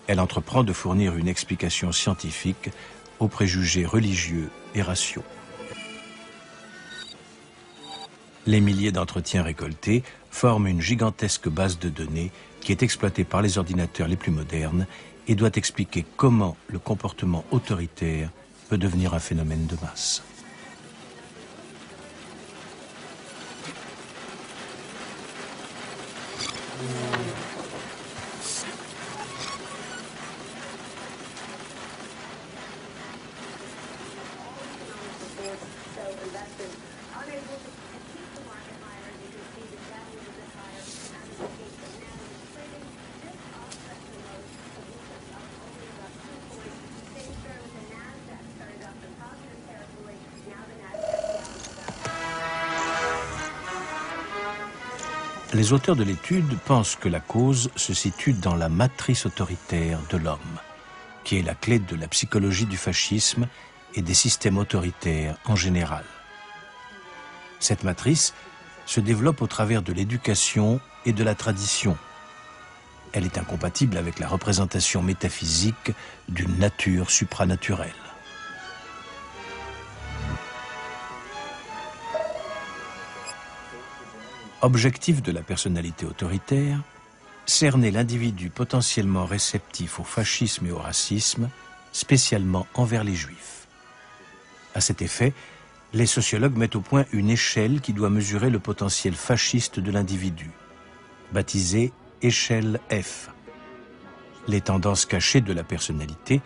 Elle entreprend de fournir une explication scientifique aux préjugés religieux et raciaux. Les milliers d'entretiens récoltés forment une gigantesque base de données qui est exploitée par les ordinateurs les plus modernes et doit expliquer comment le comportement autoritaire peut devenir un phénomène de masse. Les auteurs de l'étude pensent que la cause se situe dans la matrice autoritaire de l'homme, qui est la clé de la psychologie du fascisme et des systèmes autoritaires en général. Cette matrice se développe au travers de l'éducation et de la tradition. Elle est incompatible avec la représentation métaphysique d'une nature supranaturelle. Objectif de la personnalité autoritaire, cerner l'individu potentiellement réceptif au fascisme et au racisme, spécialement envers les Juifs. À cet effet, les sociologues mettent au point une échelle qui doit mesurer le potentiel fasciste de l'individu, baptisée échelle F. Les tendances cachées de la personnalité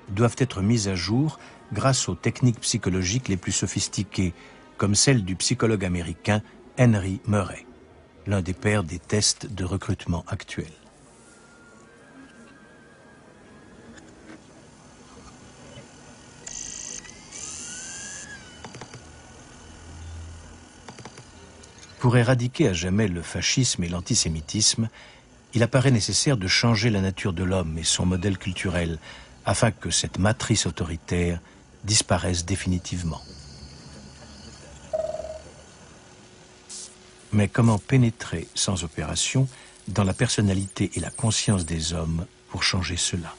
doivent être mises à jour grâce aux techniques psychologiques les plus sophistiquées, comme celle du psychologue américain Henry Murray, l'un des pères des tests de recrutement actuels. Pour éradiquer à jamais le fascisme et l'antisémitisme, il apparaît nécessaire de changer la nature de l'homme et son modèle culturel afin que cette matrice autoritaire disparaisse définitivement. Mais comment pénétrer sans opération dans la personnalité et la conscience des hommes pour changer cela?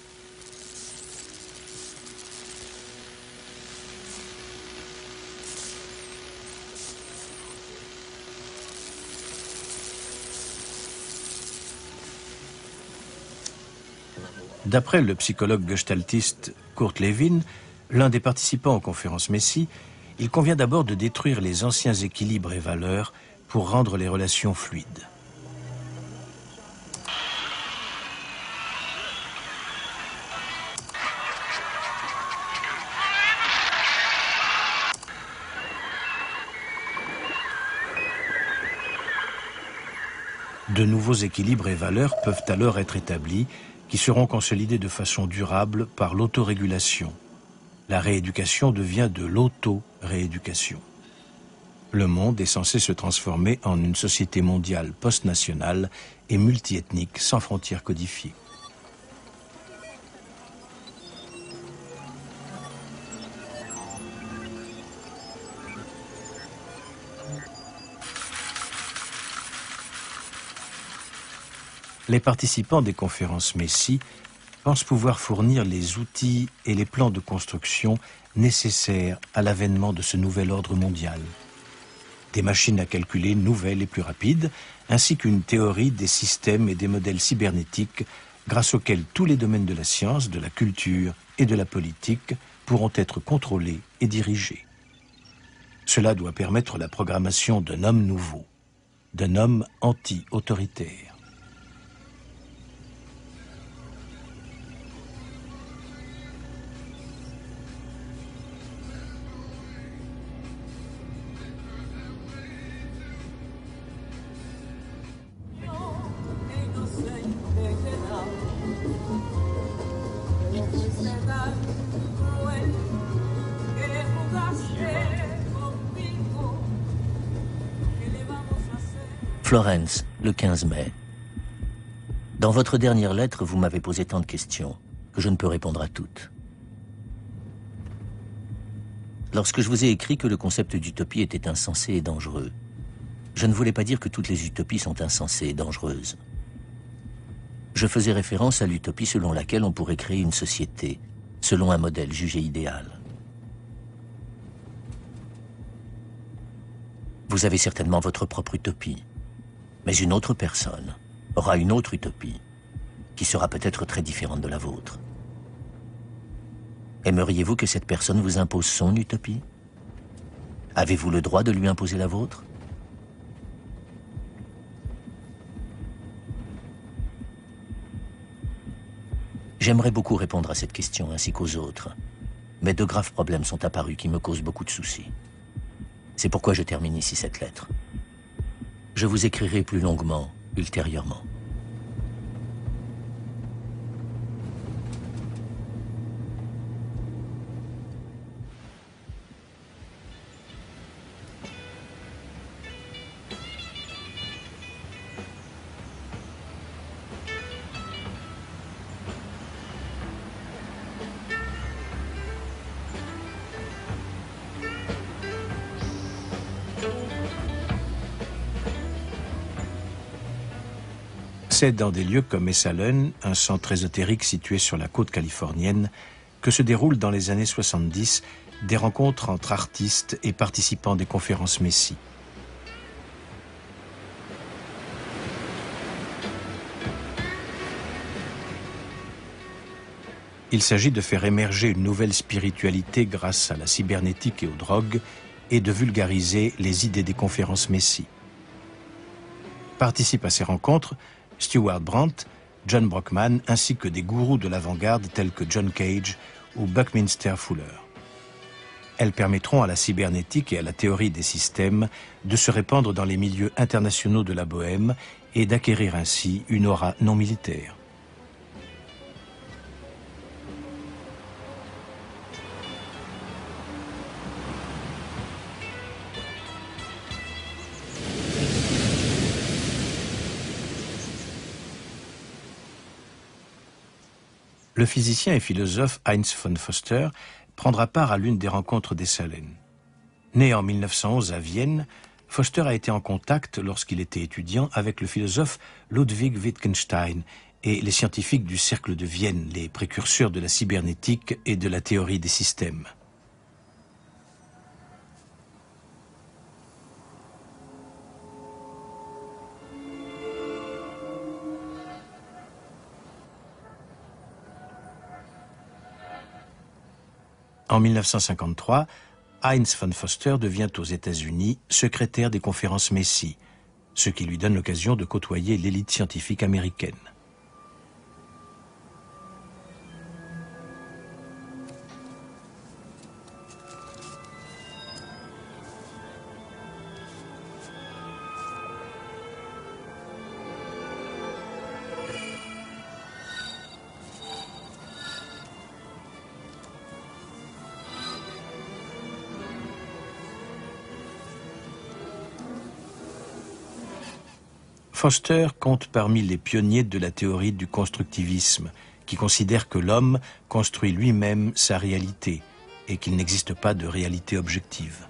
D'après le psychologue gestaltiste Kurt Lewin, l'un des participants aux conférences Messi, il convient d'abord de détruire les anciens équilibres et valeurs pour rendre les relations fluides. De nouveaux équilibres et valeurs peuvent alors être établis, qui seront consolidés de façon durable par l'autorégulation. La rééducation devient de l'auto-rééducation. Le monde est censé se transformer en une société mondiale post-nationale et multiethnique sans frontières codifiées. les participants des conférences Messie pensent pouvoir fournir les outils et les plans de construction nécessaires à l'avènement de ce nouvel ordre mondial. Des machines à calculer nouvelles et plus rapides, ainsi qu'une théorie des systèmes et des modèles cybernétiques grâce auxquels tous les domaines de la science, de la culture et de la politique pourront être contrôlés et dirigés. Cela doit permettre la programmation d'un homme nouveau, d'un homme anti-autoritaire. Florence, le 15 mai. Dans votre dernière lettre, vous m'avez posé tant de questions que je ne peux répondre à toutes. Lorsque je vous ai écrit que le concept d'utopie était insensé et dangereux, je ne voulais pas dire que toutes les utopies sont insensées et dangereuses. Je faisais référence à l'utopie selon laquelle on pourrait créer une société, selon un modèle jugé idéal. Vous avez certainement votre propre utopie, mais une autre personne aura une autre utopie, qui sera peut-être très différente de la vôtre. Aimeriez-vous que cette personne vous impose son utopie? Avez-vous le droit de lui imposer la vôtre? J'aimerais beaucoup répondre à cette question ainsi qu'aux autres, mais de graves problèmes sont apparus qui me causent beaucoup de soucis. C'est pourquoi je termine ici cette lettre. Je vous écrirai plus longuement, ultérieurement. C'est dans des lieux comme Esalen, un centre ésotérique situé sur la côte californienne, que se déroulent dans les années 70 des rencontres entre artistes et participants des conférences Messie. Il s'agit de faire émerger une nouvelle spiritualité grâce à la cybernétique et aux drogues et de vulgariser les idées des conférences Messie. Participent à ces rencontres Stewart Brandt, John Brockman, ainsi que des gourous de l'avant-garde tels que John Cage ou Buckminster Fuller. Elles permettront à la cybernétique et à la théorie des systèmes de se répandre dans les milieux internationaux de la bohème et d'acquérir ainsi une aura non militaire. Le physicien et philosophe Heinz von Foster prendra part à l'une des rencontres d'Esalen. Né en 1911 à Vienne, Foster a été en contact, lorsqu'il était étudiant, avec le philosophe Ludwig Wittgenstein et les scientifiques du Cercle de Vienne, les précurseurs de la cybernétique et de la théorie des systèmes. En 1953, Heinz von Foster devient aux États-Unis secrétaire des conférences Messie, ce qui lui donne l'occasion de côtoyer l'élite scientifique américaine. Foster compte parmi les pionniers de la théorie du constructivisme, qui considère que l'homme construit lui-même sa réalité et qu'il n'existe pas de réalité objective.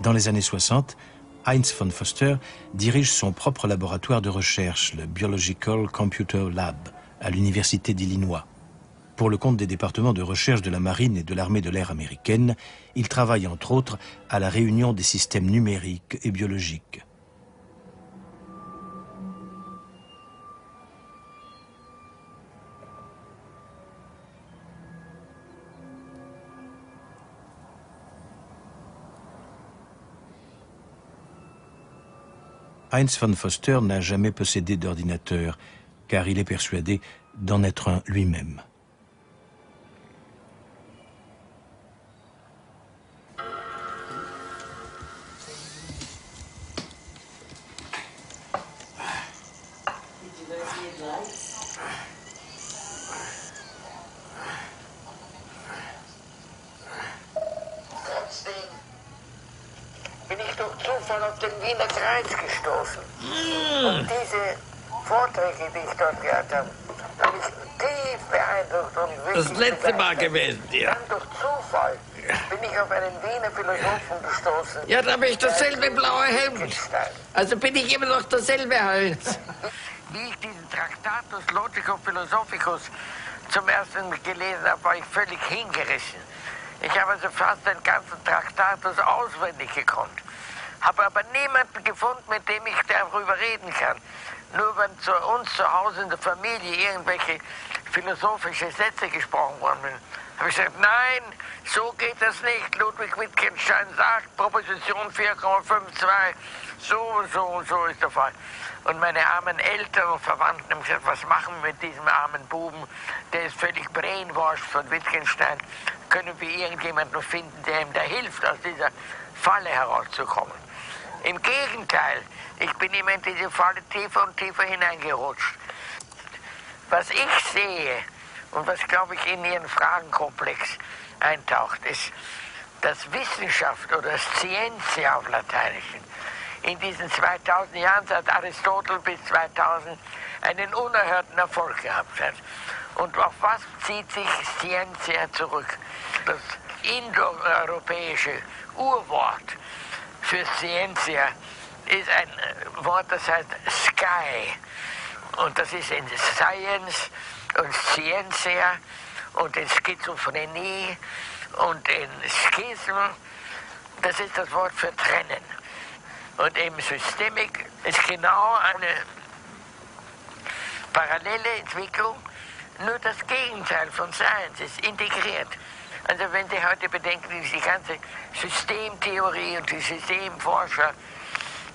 Dans les années 60, Heinz von Foster dirige son propre laboratoire de recherche, le Biological Computer Lab, à l'Université d'Illinois. Pour le compte des départements de recherche de la marine et de l'armée de l'air américaine, il travaille entre autres à la réunion des systèmes numériques et biologiques. Heinz von Foster n'a jamais possédé d'ordinateur, car il est persuadé d'en être un lui-même. Bin ich durch Zufall auf den Wiener Kreis gestoßen. Und diese Vorträge, die ich dort gehört habe, haben mich tief beeindruckt und wirklich Das letzte Mal gewesen, ja. Dann durch Zufall bin ich auf einen Wiener Philosophen gestoßen. Ja, da habe ich dasselbe blaue Hemd. Also bin ich immer noch derselbe Hals. Wie ich diesen Tractatus Logico Philosophicus zum ersten Mal gelesen habe, war ich völlig hingerissen. Ich habe also fast den ganzen Traktatus auswendig gekonnt. Habe aber niemanden gefunden, mit dem ich darüber reden kann. Nur wenn zu uns zu Hause in der Familie irgendwelche philosophische Sätze gesprochen worden sind, habe ich gesagt, nein, so geht das nicht. Ludwig Wittgenstein sagt, Proposition 4,52, so ist der Fall. Und meine armen Eltern und Verwandten haben gesagt, was machen wir mit diesem armen Buben? Der ist völlig brainwashed von Wittgenstein. Können wir irgendjemanden finden, der ihm da hilft, aus dieser Falle herauszukommen? Im Gegenteil, ich bin immer in diese Falle tiefer und tiefer hineingerutscht. Was ich sehe und was, glaube ich, in Ihren Fragenkomplex eintaucht, ist, dass Wissenschaft oder Scientia auf Lateinischen in diesen 2000 Jahren, seit Aristotel bis 2000, einen unerhörten Erfolg gehabt hat. Und auf was zieht sich Scientia zurück? Das indoeuropäische Urwort für Scientia ist ein Wort, das heißt Sky. Und das ist in Science und Scientia und in Schizophrenie und in Schism. Das ist das Wort für trennen. Und eben Systemik ist genau eine parallele Entwicklung, nur das Gegenteil von Science ist integriert. Also wenn Sie heute bedenken, die ganze Systemtheorie und die Systemforscher,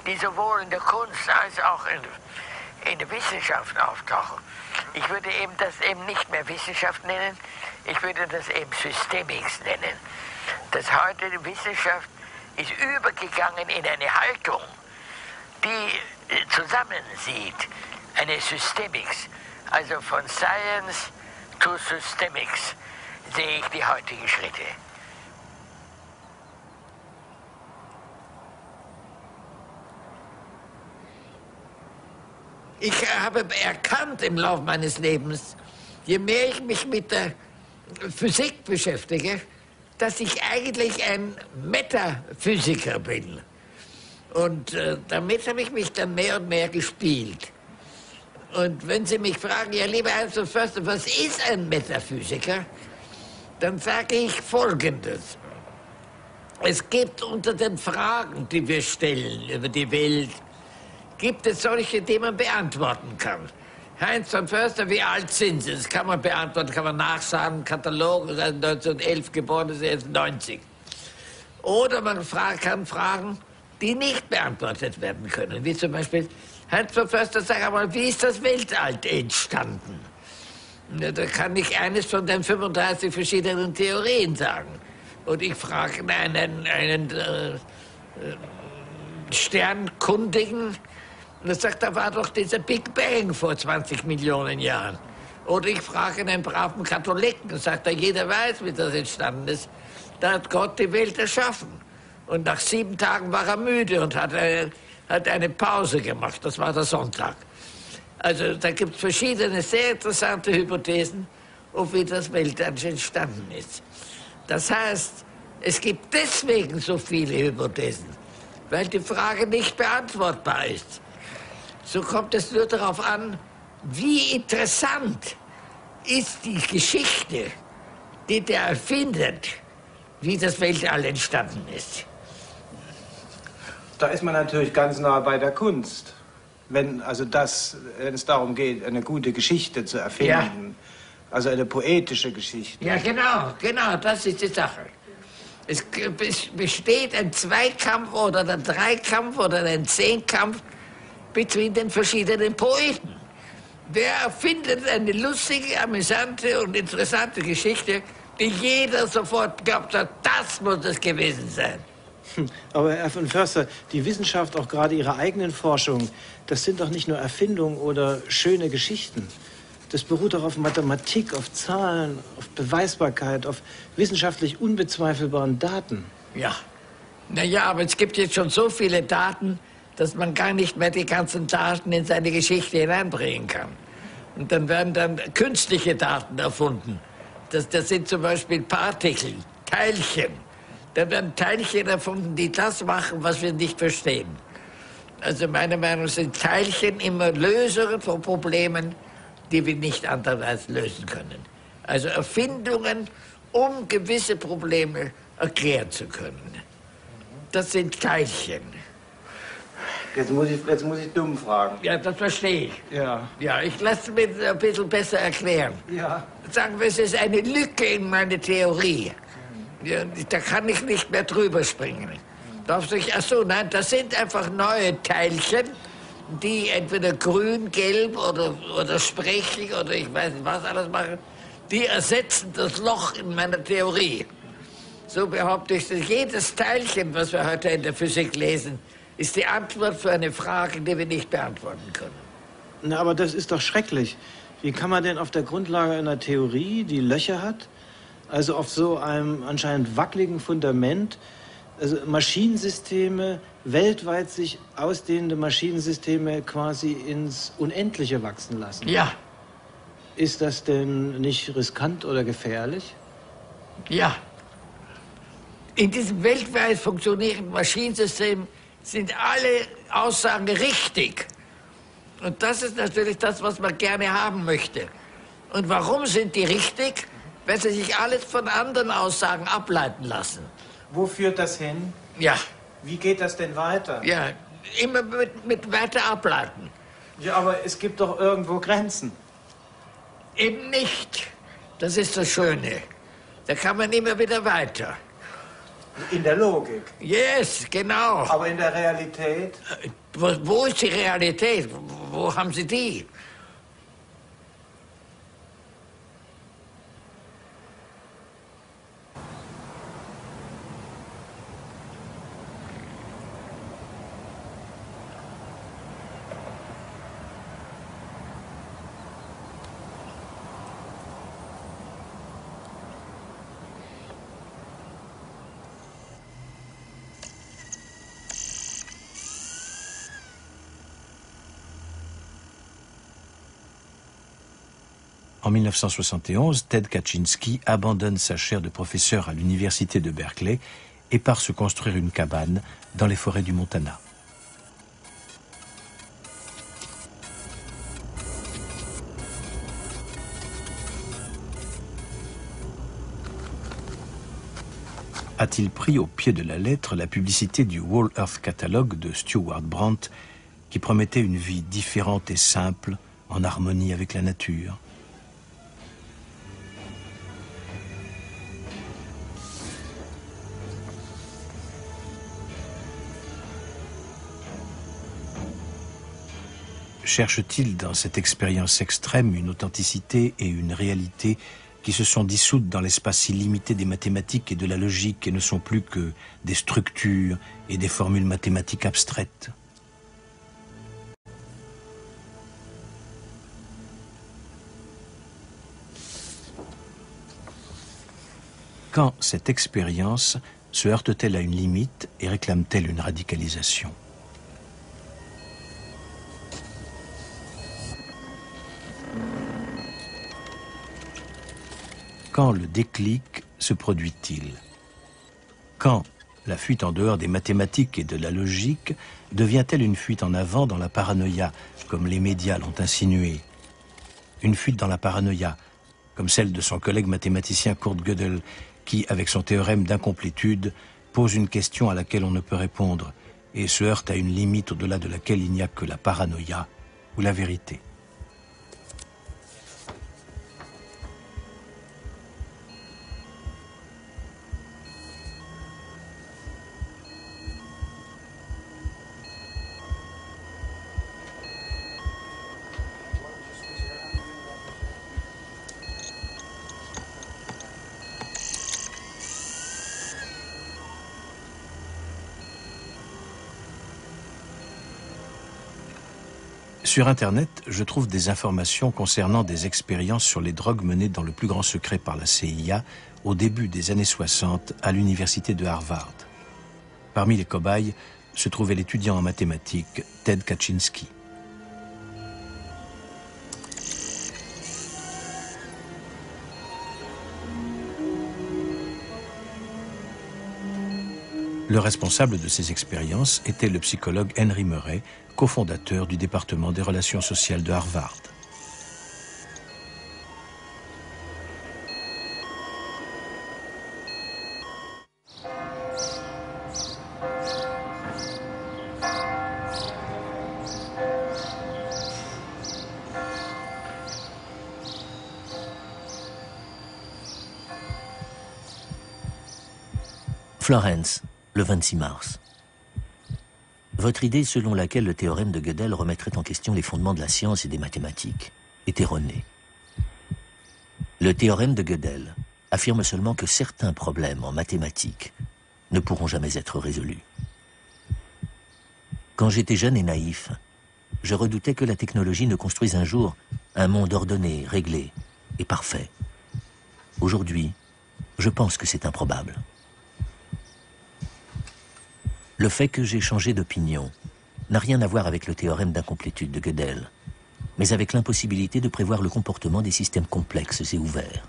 die sowohl in der Kunst als auch in der Wissenschaft auftauchen. Ich würde eben das eben nicht mehr Wissenschaft nennen, ich würde das eben Systemics nennen. Das heute die Wissenschaft ist übergegangen in eine Haltung, die zusammensieht, eine Systemics, also von Science to Systemics sehe ich die heutigen Schritte. Ich habe erkannt im Laufe meines Lebens, je mehr ich mich mit der Physik beschäftige, dass ich eigentlich ein Metaphysiker bin. Und damit habe ich mich dann mehr und mehr gespielt. Und wenn Sie mich fragen, ja lieber Heinz von Foster, was ist ein Metaphysiker? Dann sage ich Folgendes. Es gibt unter den Fragen, die wir stellen über die Welt, gibt es solche, die man beantworten kann. Heinz von Foster, wie alt sind Sie? Das kann man beantworten, kann man nachsagen, Katalog, 1911 geboren, ist jetzt 90. Oder man kann Fragen, die nicht beantwortet werden können. Wie zum Beispiel, Heinz von Foster, sag einmal, wie ist das Weltall entstanden? Da kann ich eines von den 35 verschiedenen Theorien sagen. Und ich frage einen Sternkundigen, und er sagt, da war doch dieser Big Bang vor 20 Millionen Jahren. Oder ich frage einen braven Katholiken, und sagt, jeder weiß, wie das entstanden ist. Da hat Gott die Welt erschaffen. Und nach 7 Tagen war er müde und hat eine Pause gemacht. Das war der Sonntag. Also da gibt es verschiedene sehr interessante Hypothesen, wie das Weltall entstanden ist. Das heißt, es gibt deswegen so viele Hypothesen, weil die Frage nicht beantwortbar ist. So kommt es nur darauf an, wie interessant ist die Geschichte, die der erfindet, wie das Weltall entstanden ist. Da ist man natürlich ganz nah bei der Kunst. Wenn es darum geht, eine gute Geschichte zu erfinden. Ja. Also eine poetische Geschichte. Ja, genau, das ist die Sache. Es besteht ein Zweikampf oder ein Dreikampf oder ein Zehnkampf zwischen den verschiedenen Poeten. Wer erfindet eine lustige, amüsante und interessante Geschichte, die jeder sofort glaubt hat, das muss es gewesen sein. Aber Herr von Förster, die Wissenschaft, auch gerade Ihre eigenen Forschungen, das sind doch nicht nur Erfindungen oder schöne Geschichten. Das beruht doch auf Mathematik, auf Zahlen, auf Beweisbarkeit, auf wissenschaftlich unbezweifelbaren Daten. Ja, naja, aber es gibt jetzt schon so viele Daten, dass man gar nicht mehr die ganzen Daten in seine Geschichte hineinbringen kann. Und dann werden dann künstliche Daten erfunden. Das sind zum Beispiel Partikel, Teilchen. Da werden Teilchen erfunden, die das machen, was wir nicht verstehen. Also meiner Meinung nach sind Teilchen immer Lösungen von Problemen, die wir nicht anderweitig lösen können. Also Erfindungen, um gewisse Probleme erklären zu können. Das sind Teilchen. Jetzt muss ich dumm fragen. Ja, das verstehe ich. Ja. Ja, ich lasse mir das ein bisschen besser erklären. Ja. Sagen wir, es ist eine Lücke in meiner Theorie. Ja, da kann ich nicht mehr drüber springen. Ach so, nein, das sind einfach neue Teilchen, die entweder grün, gelb oder sprechig oder ich weiß nicht was alles machen. Die ersetzen das Loch in meiner Theorie. So behaupte ich, dass jedes Teilchen, was wir heute in der Physik lesen, ist die Antwort für eine Frage, die wir nicht beantworten können. Na, aber das ist doch schrecklich. Wie kann man denn auf der Grundlage einer Theorie, die Löcher hat, also auf so einem anscheinend wackeligen Fundament, also Maschinensysteme, weltweit sich ausdehnende Maschinensysteme quasi ins Unendliche wachsen lassen? Ja. Ist das denn nicht riskant oder gefährlich? Ja. In diesem weltweit funktionierenden Maschinensystem sind alle Aussagen richtig. Und das ist natürlich das, was man gerne haben möchte. Und warum sind die richtig? Weil sie sich alles von anderen Aussagen ableiten lassen. Wo führt das hin? Ja. Wie geht das denn weiter? Ja, immer mit weiter ableiten. Ja, aber es gibt doch irgendwo Grenzen. Eben nicht. Das ist das Schöne. Da kann man immer wieder weiter. In der Logik? Yes, genau. Aber in der Realität? Wo ist die Realität? Wo haben Sie die? En 1971, Ted Kaczynski abandonne sa chaire de professeur à l'université de Berkeley et part se construire une cabane dans les forêts du Montana. A-t-il pris au pied de la lettre la publicité du Whole Earth Catalogue de Stewart Brand qui promettait une vie différente et simple en harmonie avec la nature? Cherche-t-il dans cette expérience extrême une authenticité et une réalité qui se sont dissoutes dans l'espace illimité des mathématiques et de la logique et ne sont plus que des structures et des formules mathématiques abstraites? Quand cette expérience se heurte-t-elle à une limite et réclame-t-elle une radicalisation? Quand le déclic se produit-il? Quand la fuite en dehors des mathématiques et de la logique devient-elle une fuite en avant dans la paranoïa, comme les médias l'ont insinué? Une fuite dans la paranoïa, comme celle de son collègue mathématicien Kurt Gödel, qui, avec son théorème d'incomplétude, pose une question à laquelle on ne peut répondre et se heurte à une limite au-delà de laquelle il n'y a que la paranoïa ou la vérité. Sur Internet, je trouve des informations concernant des expériences sur les drogues menées dans le plus grand secret par la CIA au début des années 60 à l'université de Harvard. Parmi les cobayes se trouvait l'étudiant en mathématiques Ted Kaczynski. Le responsable de ces expériences était le psychologue Henry Murray, cofondateur du département des relations sociales de Harvard. Florence, le 26 mars. Votre idée selon laquelle le théorème de Gödel remettrait en question les fondements de la science et des mathématiques est erronée. Le théorème de Gödel affirme seulement que certains problèmes en mathématiques ne pourront jamais être résolus. Quand j'étais jeune et naïf, je redoutais que la technologie ne construise un jour un monde ordonné, réglé et parfait. Aujourd'hui, je pense que c'est improbable. Le fait que j'ai changé d'opinion n'a rien à voir avec le théorème d'incomplétude de Gödel, mais avec l'impossibilité de prévoir le comportement des systèmes complexes et ouverts.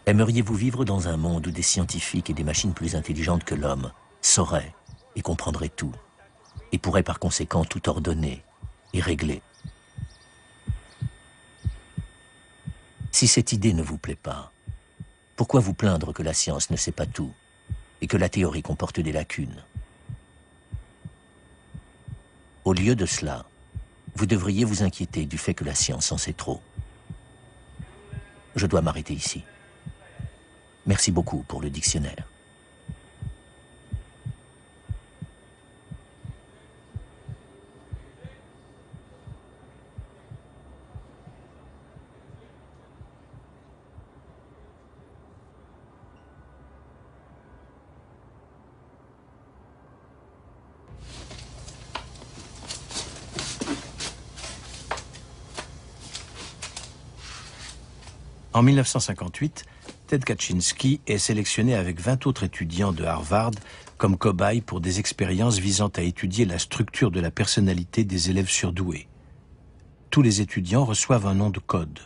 Aimeriez-vous vivre dans un monde où des scientifiques et des machines plus intelligentes que l'homme sauraient et comprendraient tout, et pourraient par conséquent tout ordonner et régler? Si cette idée ne vous plaît pas, pourquoi vous plaindre que la science ne sait pas tout et que la théorie comporte des lacunes? Au lieu de cela, vous devriez vous inquiéter du fait que la science en sait trop. Je dois m'arrêter ici. Merci beaucoup pour le dictionnaire. En 1958, Ted Kaczynski est sélectionné avec 20 autres étudiants de Harvard comme cobayes pour des expériences visant à étudier la structure de la personnalité des élèves surdoués. Tous les étudiants reçoivent un nom de code.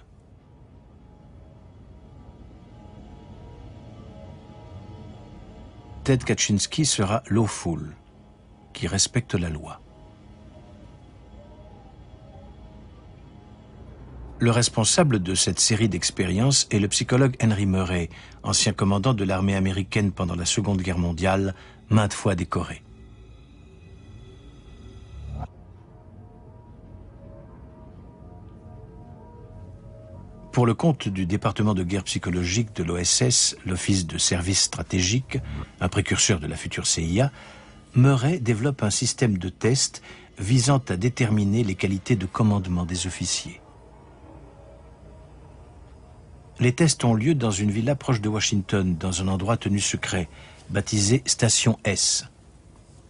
Ted Kaczynski sera lawful, qui respecte la loi. Le responsable de cette série d'expériences est le psychologue Henry Murray, ancien commandant de l'armée américaine pendant la Seconde Guerre mondiale, maintes fois décoré. Pour le compte du département de guerre psychologique de l'OSS, l'Office de service stratégique, un précurseur de la future CIA, Murray développe un système de tests visant à déterminer les qualités de commandement des officiers. Les tests ont lieu dans une villa proche de Washington, dans un endroit tenu secret, baptisé Station S.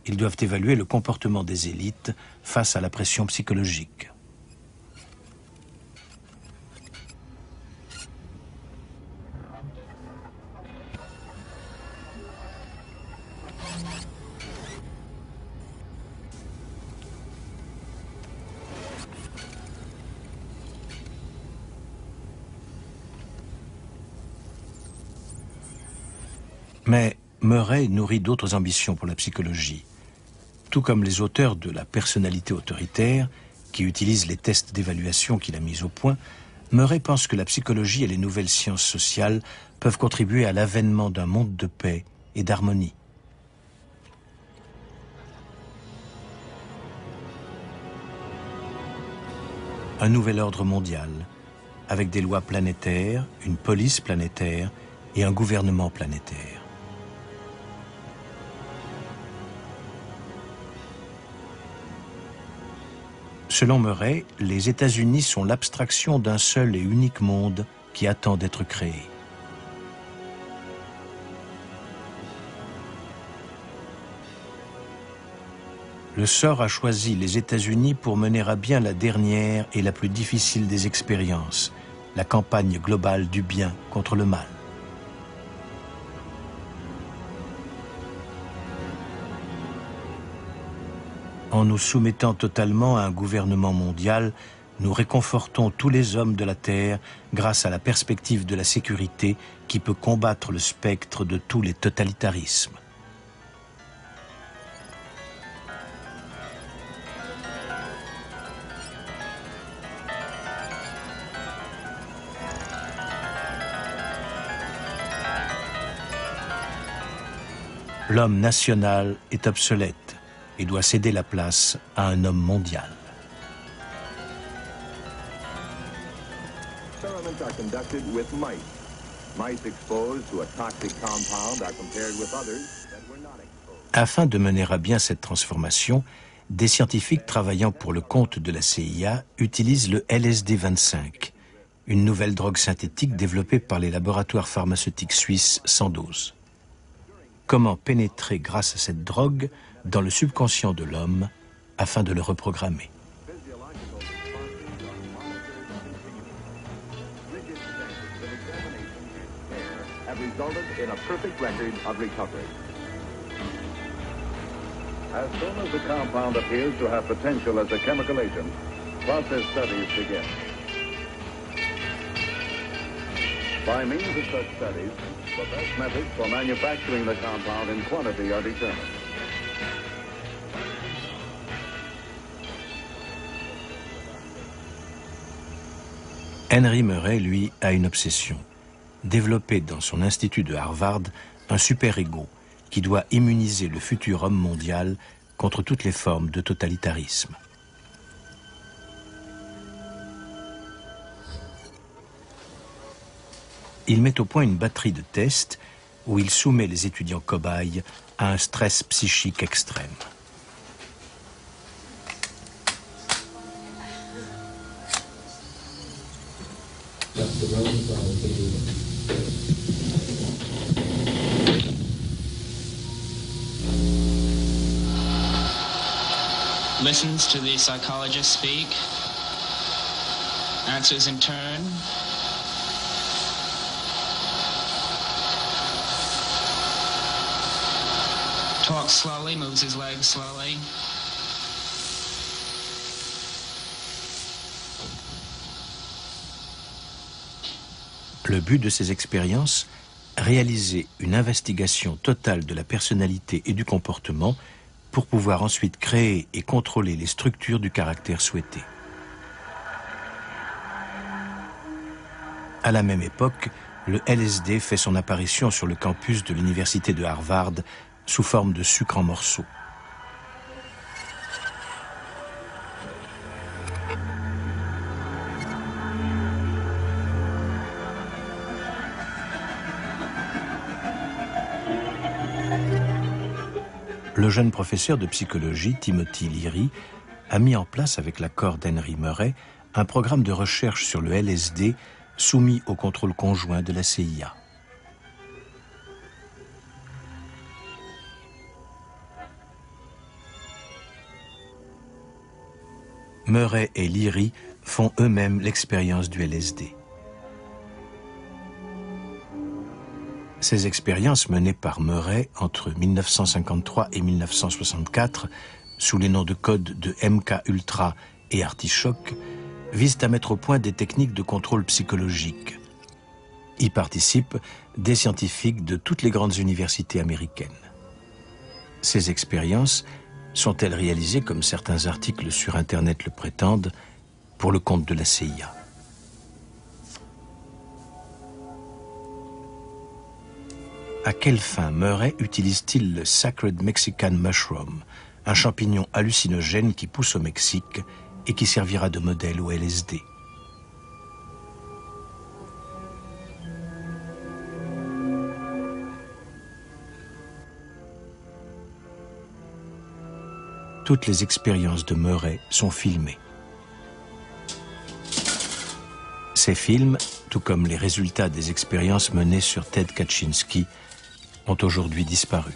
Ils doivent évaluer le comportement des élites face à la pression psychologique. Mais Murray nourrit d'autres ambitions pour la psychologie. Tout comme les auteurs de La personnalité autoritaire, qui utilisent les tests d'évaluation qu'il a mis au point, Murray pense que la psychologie et les nouvelles sciences sociales peuvent contribuer à l'avènement d'un monde de paix et d'harmonie. Un nouvel ordre mondial, avec des lois planétaires, une police planétaire et un gouvernement planétaire. Selon Murray, les États-Unis sont l'abstraction d'un seul et unique monde qui attend d'être créé. Le sort a choisi les États-Unis pour mener à bien la dernière et la plus difficile des expériences, la campagne globale du bien contre le mal. En nous soumettant totalement à un gouvernement mondial, nous réconfortons tous les hommes de la Terre grâce à la perspective de la sécurité qui peut combattre le spectre de tous les totalitarismes. L'homme national est obsolète et doit céder la place à un homme mondial. Experiments are conducted with mice. Mice exposed to a toxic compound are compared with others that were not exposed. Afin de mener à bien cette transformation, des scientifiques travaillant pour le compte de la CIA utilisent le LSD-25, une nouvelle drogue synthétique développée par les laboratoires pharmaceutiques suisses Sandoz. Comment pénétrer grâce à cette drogue dans le subconscient de l'homme afin de le reprogrammer. Have resulted in a perfect record of recovery. As soon as the compound appears to have potential as a chemical agent, process studies begin. By means of such studies, the best methods for manufacturing the compound in quantity are determined. Henry Murray, lui, a une obsession. Développer dans son institut de Harvard un super-ego qui doit immuniser le futur homme mondial contre toutes les formes de totalitarisme. Il met au point une batterie de tests où il soumet les étudiants cobayes à un stress psychique extrême. Listens to the psychologist speak, answers in turn, talks slowly, moves his legs slowly. Le but de ces expériences, réaliser une investigation totale de la personnalité et du comportement pour pouvoir ensuite créer et contrôler les structures du caractère souhaité. À la même époque, le LSD fait son apparition sur le campus de l'université de Harvard sous forme de sucre en morceaux. Le jeune professeur de psychologie, Timothy Leary, a mis en place avec l'accord d'Henry Murray un programme de recherche sur le LSD soumis au contrôle conjoint de la CIA. Murray et Leary font eux-mêmes l'expérience du LSD. Ces expériences menées par Murray entre 1953 et 1964, sous les noms de code de MK-Ultra et Artichoke, visent à mettre au point des techniques de contrôle psychologique. Y participent des scientifiques de toutes les grandes universités américaines. Ces expériences sont-elles réalisées, comme certains articles sur Internet le prétendent, pour le compte de la CIA? À quelle fin Murray utilise-t-il le Sacred Mexican Mushroom, un champignon hallucinogène qui pousse au Mexique et qui servira de modèle au LSD? Toutes les expériences de Murray sont filmées. Ces films, tout comme les résultats des expériences menées sur Ted Kaczynski, ont aujourd'hui disparu.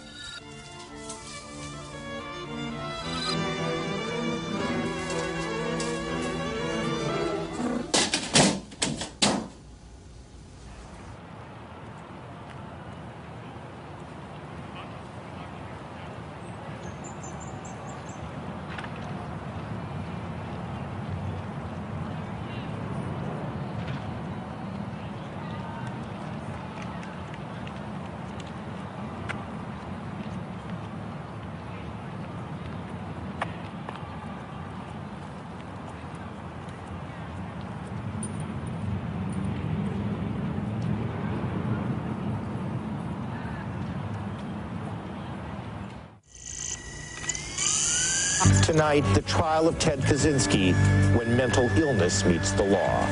Tonight, the trial of Ted Kaczynski when mental illness meets the law.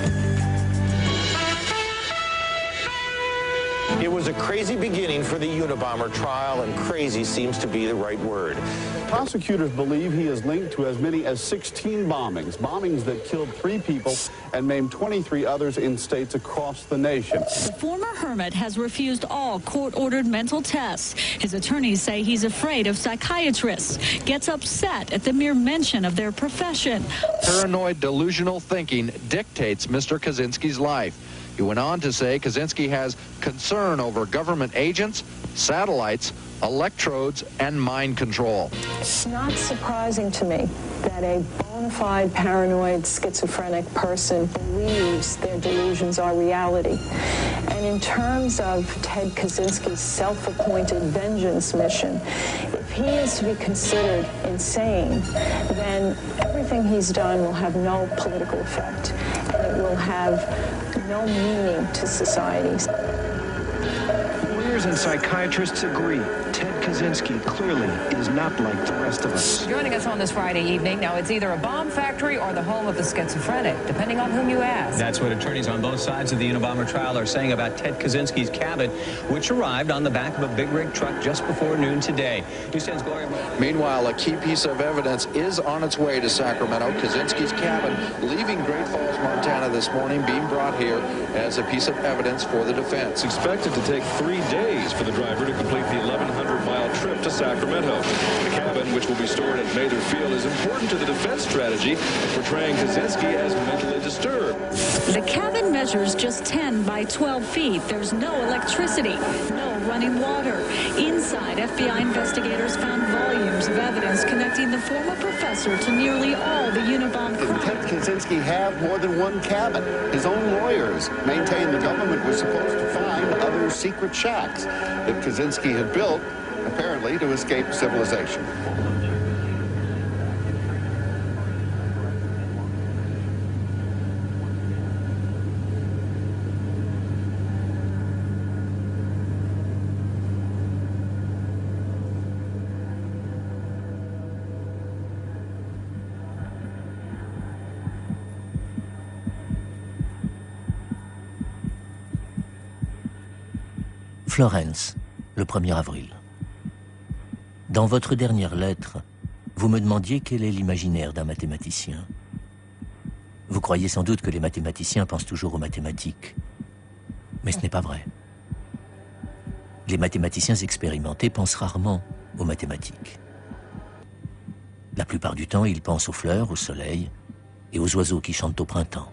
It was a crazy beginning for the Unabomber trial, and crazy seems to be the right word. Prosecutors believe he is linked to as many as 16 bombings that killed 3 people and maimed 23 others in states across the nation. The former hermit has refused all court-ordered mental tests. His attorneys say he's afraid of psychiatrists, gets upset at the mere mention of their profession. Paranoid delusional thinking dictates Mr. Kaczynski's life. He went on to say Kaczynski has concern over government agents, satellites, electrodes, and mind control. It's not surprising to me that a bona fide paranoid schizophrenic person believes their delusions are reality. And in terms of Ted Kaczynski's self-appointed vengeance mission, if he is to be considered insane, then everything he's done will have no political effect, and it will have no meaning to society. Lawyers and psychiatrists agree. Ted Kaczynski clearly is not like the rest of us. Joining us on this Friday evening, now it's either a bomb factory or the home of the schizophrenic, depending on whom you ask. That's what attorneys on both sides of the Unabomber trial are saying about Ted Kaczynski's cabin, which arrived on the back of a big rig truck just before noon today. News 10's Gloria. Meanwhile, a key piece of evidence is on its way to Sacramento. Kaczynski's cabin leaving Great Falls, Montana this morning, being brought here as a piece of evidence for the defense. It's expected to take 3 days for the driver to complete the 1,100-mile trip to Sacramento. The cabin, which will be stored at Mather Field, is important to the defense strategy of portraying Kaczynski as mentally disturbed. The cabin measures just 10 by 12 feet. There's no electricity, no running water. Inside, FBI investigators found volumes of evidence connecting the former professor to nearly all the Unabomber crimes. Did Ted Kaczynski have more than one cabin? His own lawyers maintain the government was supposed to find other secret shacks that Kaczynski had built, apparently to escape civilization. Florence, le 1er avril. Dans votre dernière lettre, vous me demandiez quel est l'imaginaire d'un mathématicien. Vous croyez sans doute que les mathématiciens pensent toujours aux mathématiques. Mais ce n'est pas vrai. Les mathématiciens expérimentés pensent rarement aux mathématiques. La plupart du temps, ils pensent aux fleurs, au soleil et aux oiseaux qui chantent au printemps.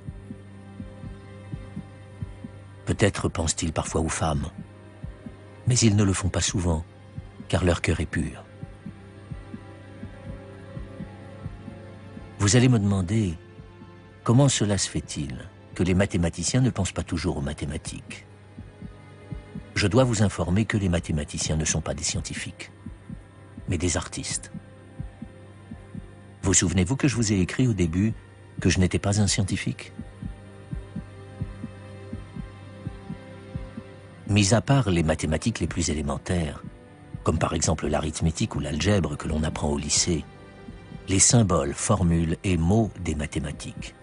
Peut-être pensent-ils parfois aux femmes, mais ils ne le font pas souvent, car leur cœur est pur. Vous allez me demander, comment cela se fait-il que les mathématiciens ne pensent pas toujours aux mathématiques? Je dois vous informer que les mathématiciens ne sont pas des scientifiques, mais des artistes. Vous souvenez-vous que je vous ai écrit au début que je n'étais pas un scientifique? Mis à part les mathématiques les plus élémentaires, comme par exemple l'arithmétique ou l'algèbre que l'on apprend au lycée, les symboles, formules et mots des mathématiques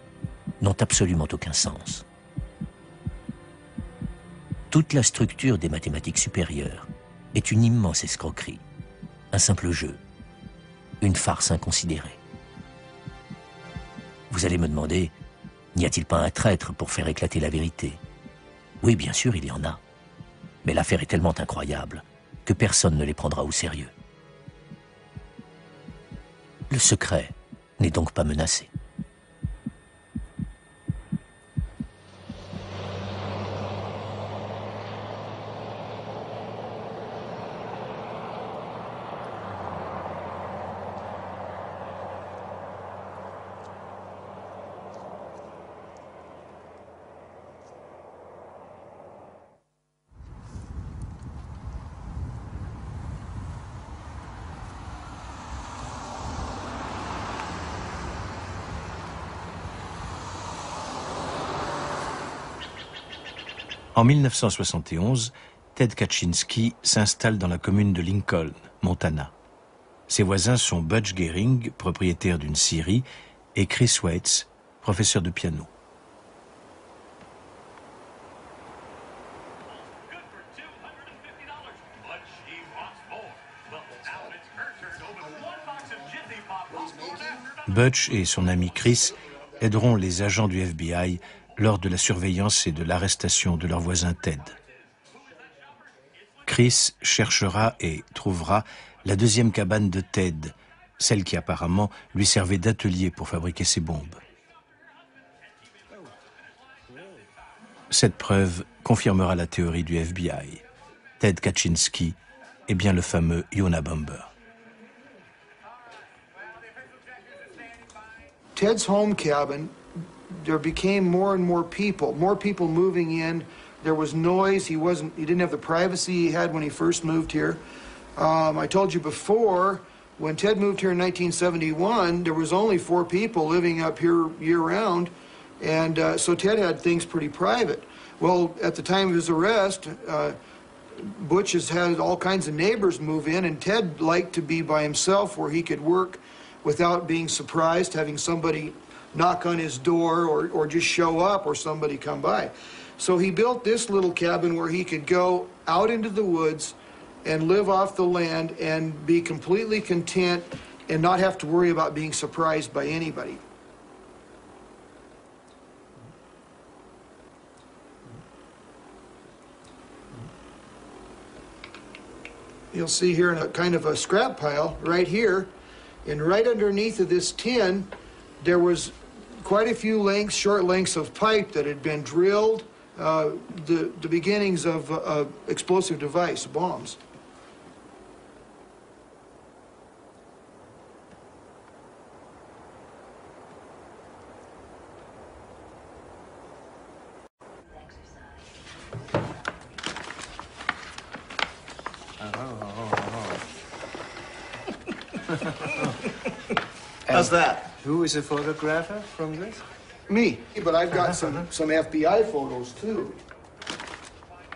n'ont absolument aucun sens. Toute la structure des mathématiques supérieures est une immense escroquerie, un simple jeu, une farce inconsidérée. Vous allez me demander, n'y a-t-il pas un traître pour faire éclater la vérité? Oui, bien sûr, il y en a. Mais l'affaire est tellement incroyable que personne ne les prendra au sérieux. Le secret n'est donc pas menacé. En 1971, Ted Kaczynski s'installe dans la commune de Lincoln, Montana. Ses voisins sont Butch Gehring, propriétaire d'une scierie, et Chris Weitz, professeur de piano. Butch et son ami Chris aideront les agents du FBI lors de la surveillance et de l'arrestation de leur voisin Ted. Chris cherchera et trouvera la deuxième cabane de Ted, celle qui apparemment lui servait d'atelier pour fabriquer ses bombes. Cette preuve confirmera la théorie du FBI. Ted Kaczynski est bien le fameux Unabomber. Ted's home cabin, there became more and more people moving in. There was noise. He didn't have the privacy he had when he first moved here. I told you before, when Ted moved here in 1971, there was only 4 people living up here year-round, and so Ted had things pretty private. Well, at the time of his arrest, Butch has had all kinds of neighbors move in, and Ted liked to be by himself where he could work without being surprised, having somebody knock on his door or just show up or somebody come by. So he built this little cabin where he could go out into the woods and live off the land and be completely content and not have to worry about being surprised by anybody. You'll see here in a kind of a scrap pile right here, and right underneath of this tin, there was quite a few short lengths of pipe that had been drilled, the beginnings of explosive device, bombs. How's that? Who is a photographer from this? Me, but I've got some FBI photos too.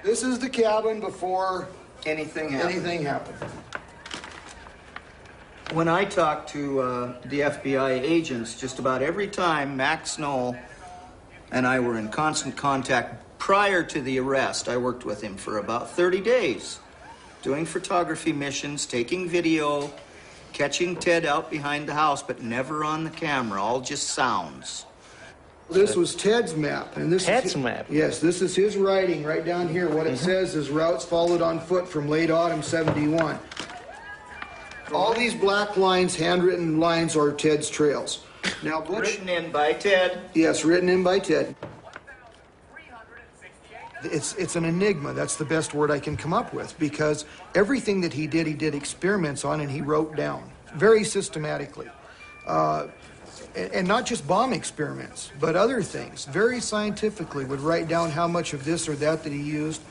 This is the cabin before anything happened. When I talked to the FBI agents, just about every time Max Knoll and I were in constant contact prior to the arrest, I worked with him for about 30 days, doing photography missions, taking video, catching Ted out behind the house, but never on the camera, all just sounds. This was Ted's map. And this Ted's map? Yes, this is his writing right down here. What it says is routes followed on foot from late autumn 71. All these black lines, handwritten lines, are Ted's trails. Now, Butch, written in by Ted? Yes, written in by Ted. It's an enigma. That's the best word I can come up with, because everything that he did experiments on and he wrote down very systematically. and not just bomb experiments, but other things, very scientifically would write down how much of this or that he used,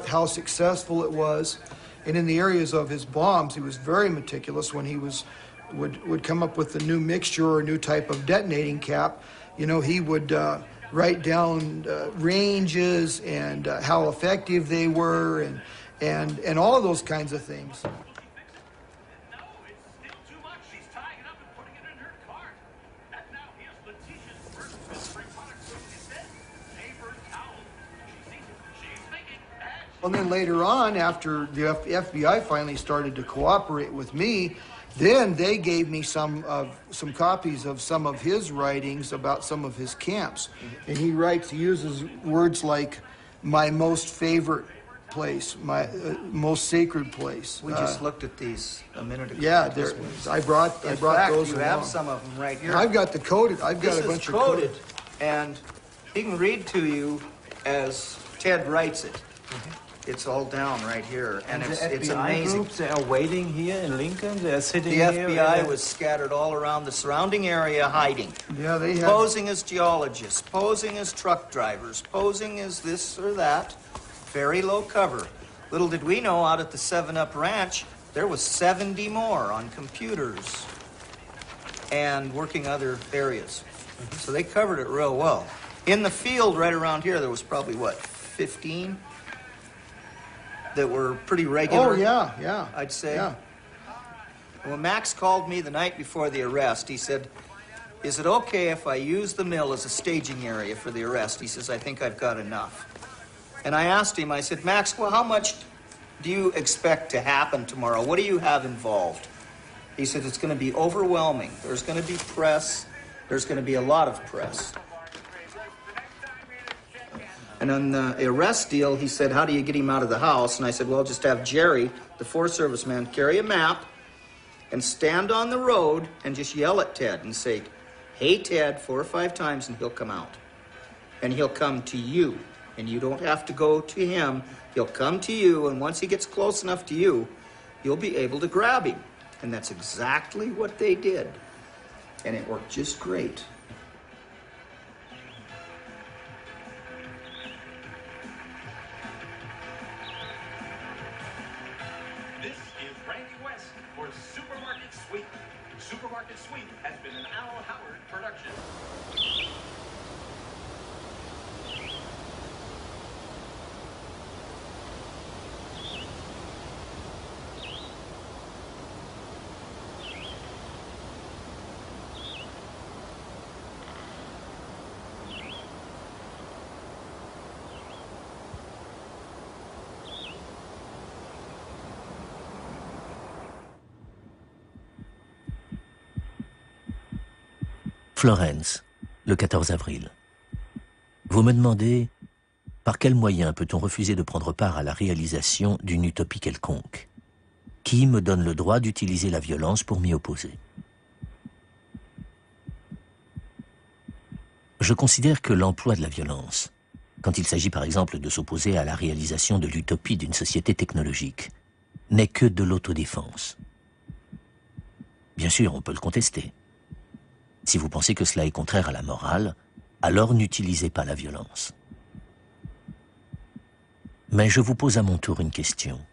how successful it was. And in the areas of his bombs, he was very meticulous when he would come up with a new mixture or a new type of detonating cap. You know, he would write down ranges and how effective they were and all of those kinds of things. And then later on, after the FBI finally started to cooperate with me, then they gave me some copies of some of his writings about some of his camps. And he uses words like my most favorite place, my most sacred place. We just looked at these a minute ago. Yeah, I brought those you along. have some of them right here. I've got the coded. I've got a bunch of coded. And he can read to you as Ted writes it. It's all down right here, and it's amazing. Groups, they are waiting here in Lincoln. They are sitting the here. The FBI was scattered all around the surrounding area, hiding. Yeah, they had posing as geologists, posing as truck drivers, posing as this or that. Very low cover. Little did we know, out at the 7-Up Ranch, there was 70 more on computers and working other areas. So they covered it real well. In the field right around here, there was probably, 15? That were pretty regular. Oh, yeah. I'd say. Yeah. When Max called me the night before the arrest, he said, is it okay if I use the mill as a staging area for the arrest? He says, I think I've got enough. And I asked him, I said, Max, well, how much do you expect to happen tomorrow? What do you have involved? He said, it's going to be overwhelming. There's going to be press. There's going to be a lot of press. And on the arrest deal, he said, how do you get him out of the house? And I said, well, just have Jerry, the Forest Service man, carry a map and stand on the road and just yell at Ted and say, hey, Ted, 4 or 5 times, and he'll come out. And he'll come to you. And you don't have to go to him. He'll come to you, and once he gets close enough to you, you'll be able to grab him. And that's exactly what they did. And it worked just great. Supermarket Sweep has been an Al Howard production. Florence, le 14 avril. Vous me demandez par quel moyen peut-on refuser de prendre part à la réalisation d'une utopie quelconque? Qui me donne le droit d'utiliser la violence pour m'y opposer? Je considère que l'emploi de la violence, quand il s'agit par exemple de s'opposer à la réalisation de l'utopie d'une société technologique, n'est que de l'autodéfense. Bien sûr, on peut le contester. Si vous pensez que cela est contraire à la morale, alors n'utilisez pas la violence. Mais je vous pose à mon tour une question.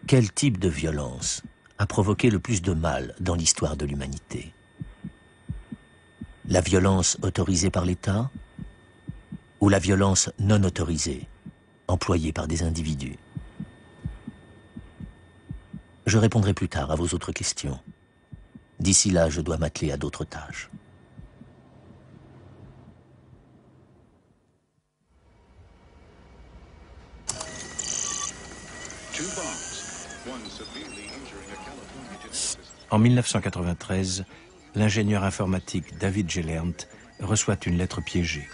Quel type de violence a provoqué le plus de mal dans l'histoire de l'humanité? La violence autorisée par l'État ou la violence non autorisée, employée par des individus? Je répondrai plus tard à vos autres questions. D'ici là, je dois m'atteler à d'autres tâches. En 1993, l'ingénieur informatique David Gellert reçoit une lettre piégée.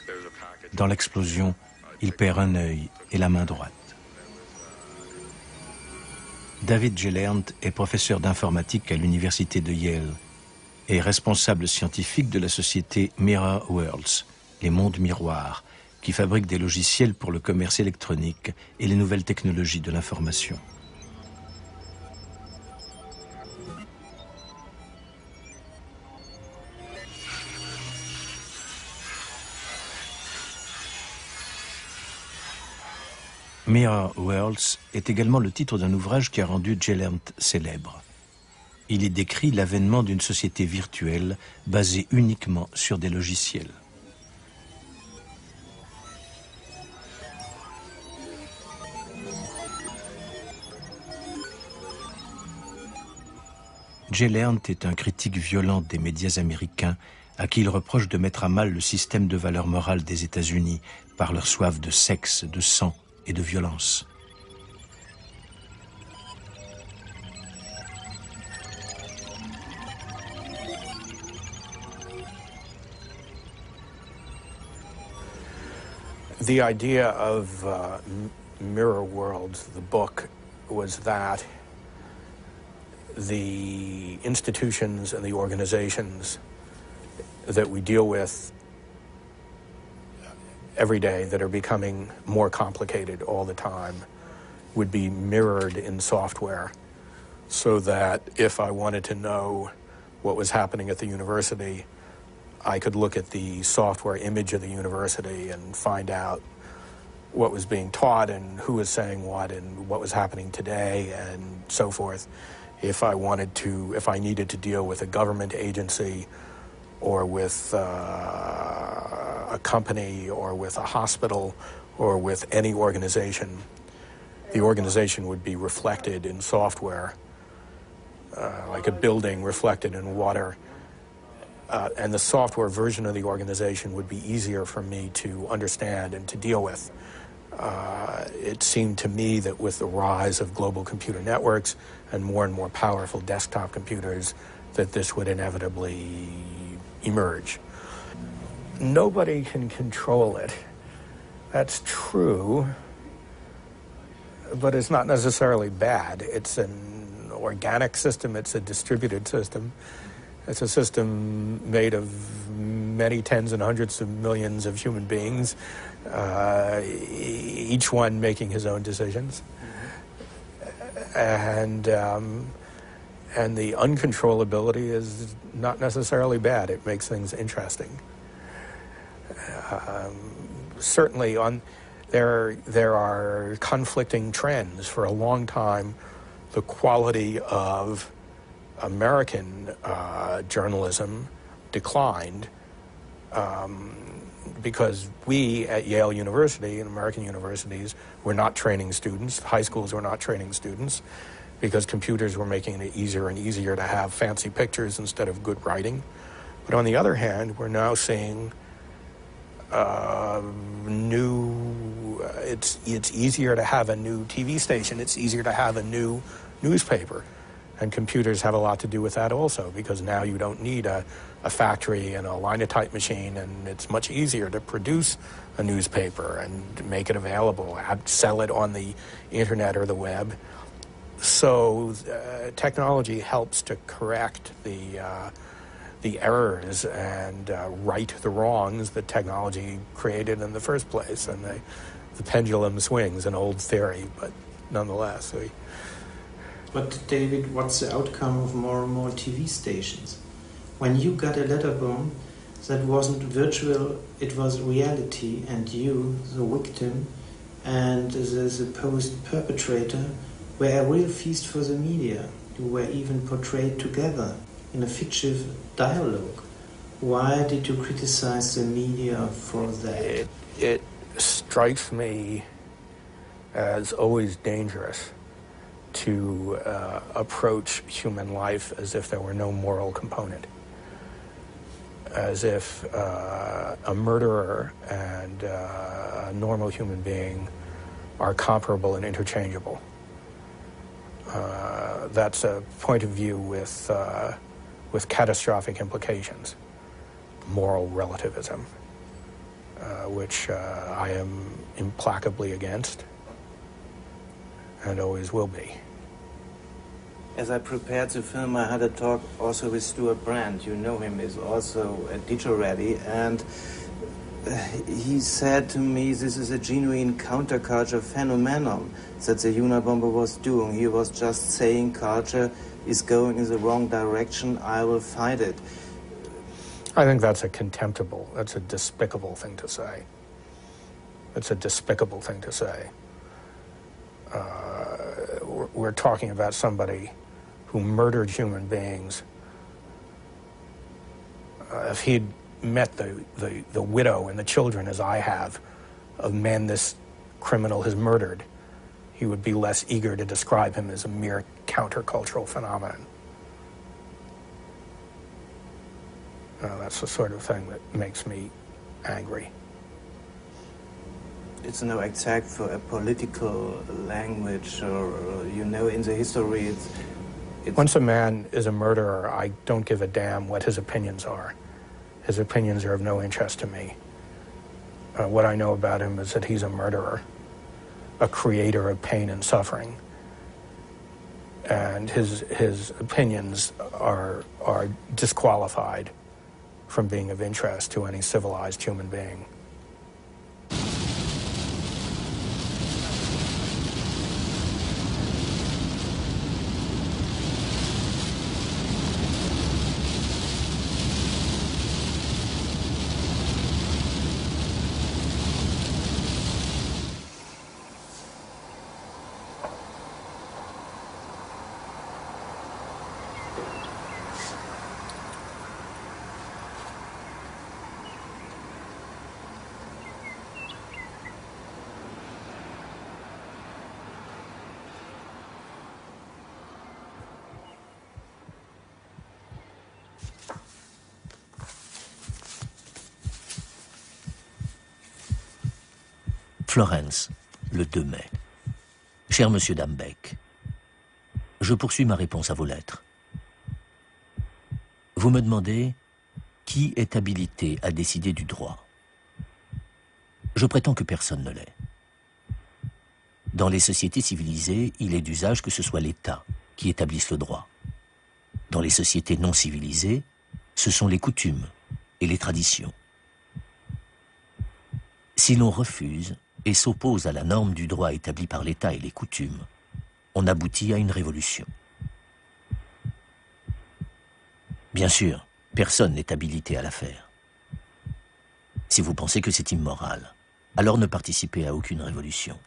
Dans l'explosion, il perd un œil et la main droite. David Gellert est professeur d'informatique à l'université de Yale et responsable scientifique de la société Mirror Worlds, les mondes miroirs, qui fabrique des logiciels pour le commerce électronique et les nouvelles technologies de l'information. Mirror Worlds est également le titre d'un ouvrage qui a rendu Gellert célèbre. Il y décrit l'avènement d'une société virtuelle basée uniquement sur des logiciels. Gellert est un critique violent des médias américains à qui il reproche de mettre à mal le système de valeurs morales des États-Unis par leur soif de sexe, de sang et de violence. The idea of Mirror Worlds, the book, was that the institutions and the organizations that we deal with every day that are becoming more complicated all the time would be mirrored in software, so that if I wanted to know what was happening at the university, I could look at the software image of the university and find out what was being taught and who was saying what and what was happening today and so forth. If I needed to deal with a government agency or with a company or with a hospital or with any organization, the organization would be reflected in software, like a building reflected in water. And the software version of the organization would be easier for me to understand and to deal with. It seemed to me that with the rise of global computer networks and more powerful desktop computers, that this would inevitably emerge. Nobody can control it. That's true, but it's not necessarily bad. It's an organic system, it's a distributed system. It's a system made of many tens and hundreds of millions of human beings, each one making his own decisions. And the uncontrollability is not necessarily bad. It makes things interesting. Certainly, there are conflicting trends. For a long time, the quality of American journalism declined because we at Yale University and American universities were not training students. High schools were not training students because computers were making it easier and easier to have fancy pictures instead of good writing. But on the other hand, we're now seeing it's easier to have a new TV station. It's easier to have a new newspaper. And computers have a lot to do with that also, because now you don't need a factory and a linotype machine, and it's much easier to produce a newspaper and make it available, sell it on the internet or the web. So technology helps to correct the errors and right the wrongs that technology created in the first place. And the pendulum swings, an old theory, but nonetheless. But David, what's the outcome of more and more TV stations? When you got a letterbone, that wasn't virtual, it was reality, and you, the victim, and the supposed perpetrator, were a real feast for the media. You were even portrayed together in a fictive dialogue. Why did you criticize the media for that? It strikes me as always dangerous to approach human life as if there were no moral component, as if a murderer and a normal human being are comparable and interchangeable. That's a point of view with catastrophic implications, moral relativism, which I am implacably against and always will be. As I prepared the film, I had a talk also with Stuart Brand. You know him, is also a teacher already, and he said to me, this is a genuine counterculture phenomenon that the Unabomber was doing. He was just saying culture is going in the wrong direction, I will fight it. I think that's a despicable thing to say. It's a despicable thing to say. We're talking about somebody who murdered human beings. If he'd met the widow and the children, as I have, of men this criminal has murdered, he would be less eager to describe him as a mere countercultural phenomenon. That's the sort of thing that makes me angry. It's no attack for a political language, or, in the history it's... Once a man is a murderer, I don't give a damn what his opinions are. His opinions are of no interest to me. What I know about him is that he's a murderer, a creator of pain and suffering. And his opinions are disqualified from being of interest to any civilized human being. Florence, le 2 mai. Cher Monsieur Dambeck, je poursuis ma réponse à vos lettres. Vous me demandez qui est habilité à décider du droit. Je prétends que personne ne l'est. Dans les sociétés civilisées, il est d'usage que ce soit l'État qui établisse le droit. Dans les sociétés non civilisées, ce sont les coutumes et les traditions. Si l'on refuse et s'oppose à la norme du droit établi par l'État et les coutumes, on aboutit à une révolution. Bien sûr, personne n'est habilité à la faire. Si vous pensez que c'est immoral, alors ne participez à aucune révolution.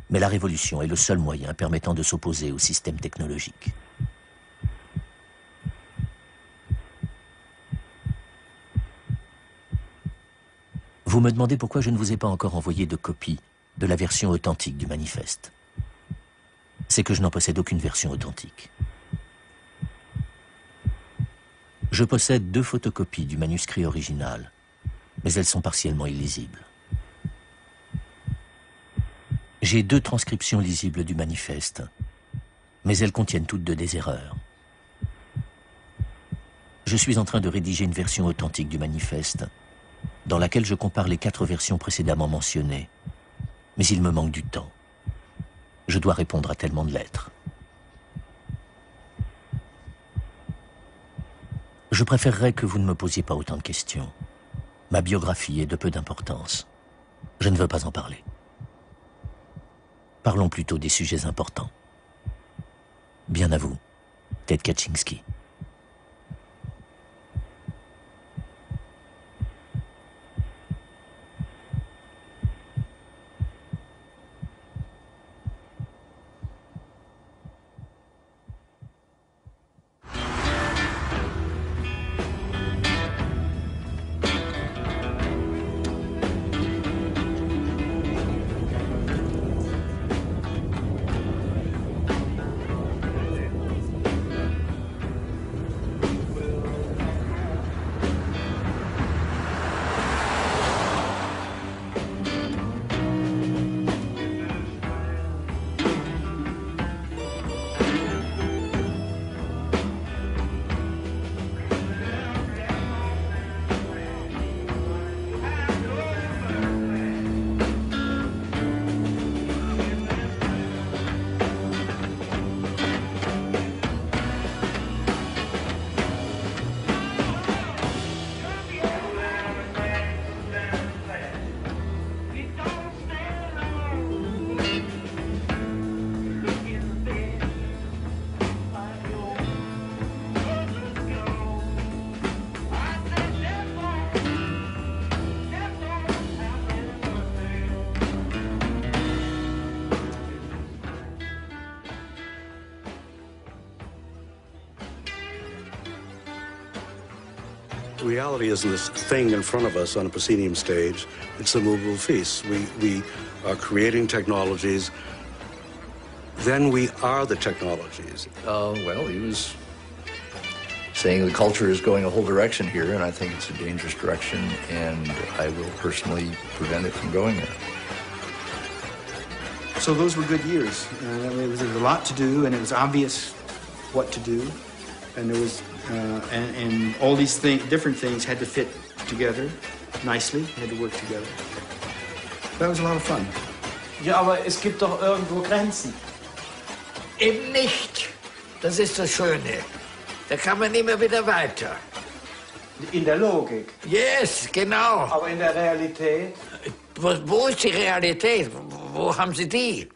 Mais la révolution est le seul moyen permettant de s'opposer au système technologique. Vous me demandez pourquoi je ne vous ai pas encore envoyé de copie de la version authentique du manifeste. C'est que je n'en possède aucune version authentique. Je possède 2 photocopies du manuscrit original, mais elles sont partiellement illisibles. J'ai 2 transcriptions lisibles du manifeste, mais elles contiennent toutes 2 des erreurs. Je suis en train de rédiger une version authentique du manifeste, dans laquelle je compare les 4 versions précédemment mentionnées. Mais il me manque du temps. Je dois répondre à tellement de lettres. Je préférerais que vous ne me posiez pas autant de questions. Ma biographie est de peu d'importance. Je ne veux pas en parler. Parlons plutôt des sujets importants. Bien à vous, Ted Kaczynski. reality isn't this thing in front of us on a proscenium stage. It's the movable feast. We are creating technologies. Then we are the technologies. Well, he was saying the culture is going a whole direction here, and I think it's a dangerous direction, and I will personally prevent it from going there. So those were good years. There was a lot to do, and it was obvious what to do, and there was and all these different things had to fit together nicely, had to work together. That was a lot of fun. Ja, aber es gibt doch irgendwo Grenzen. Eben nicht. Das ist das Schöne. Da kann man immer wieder weiter. In der Logik? Yes, genau. Aber in der Realität? Wo ist die Realität? Wo haben Sie die?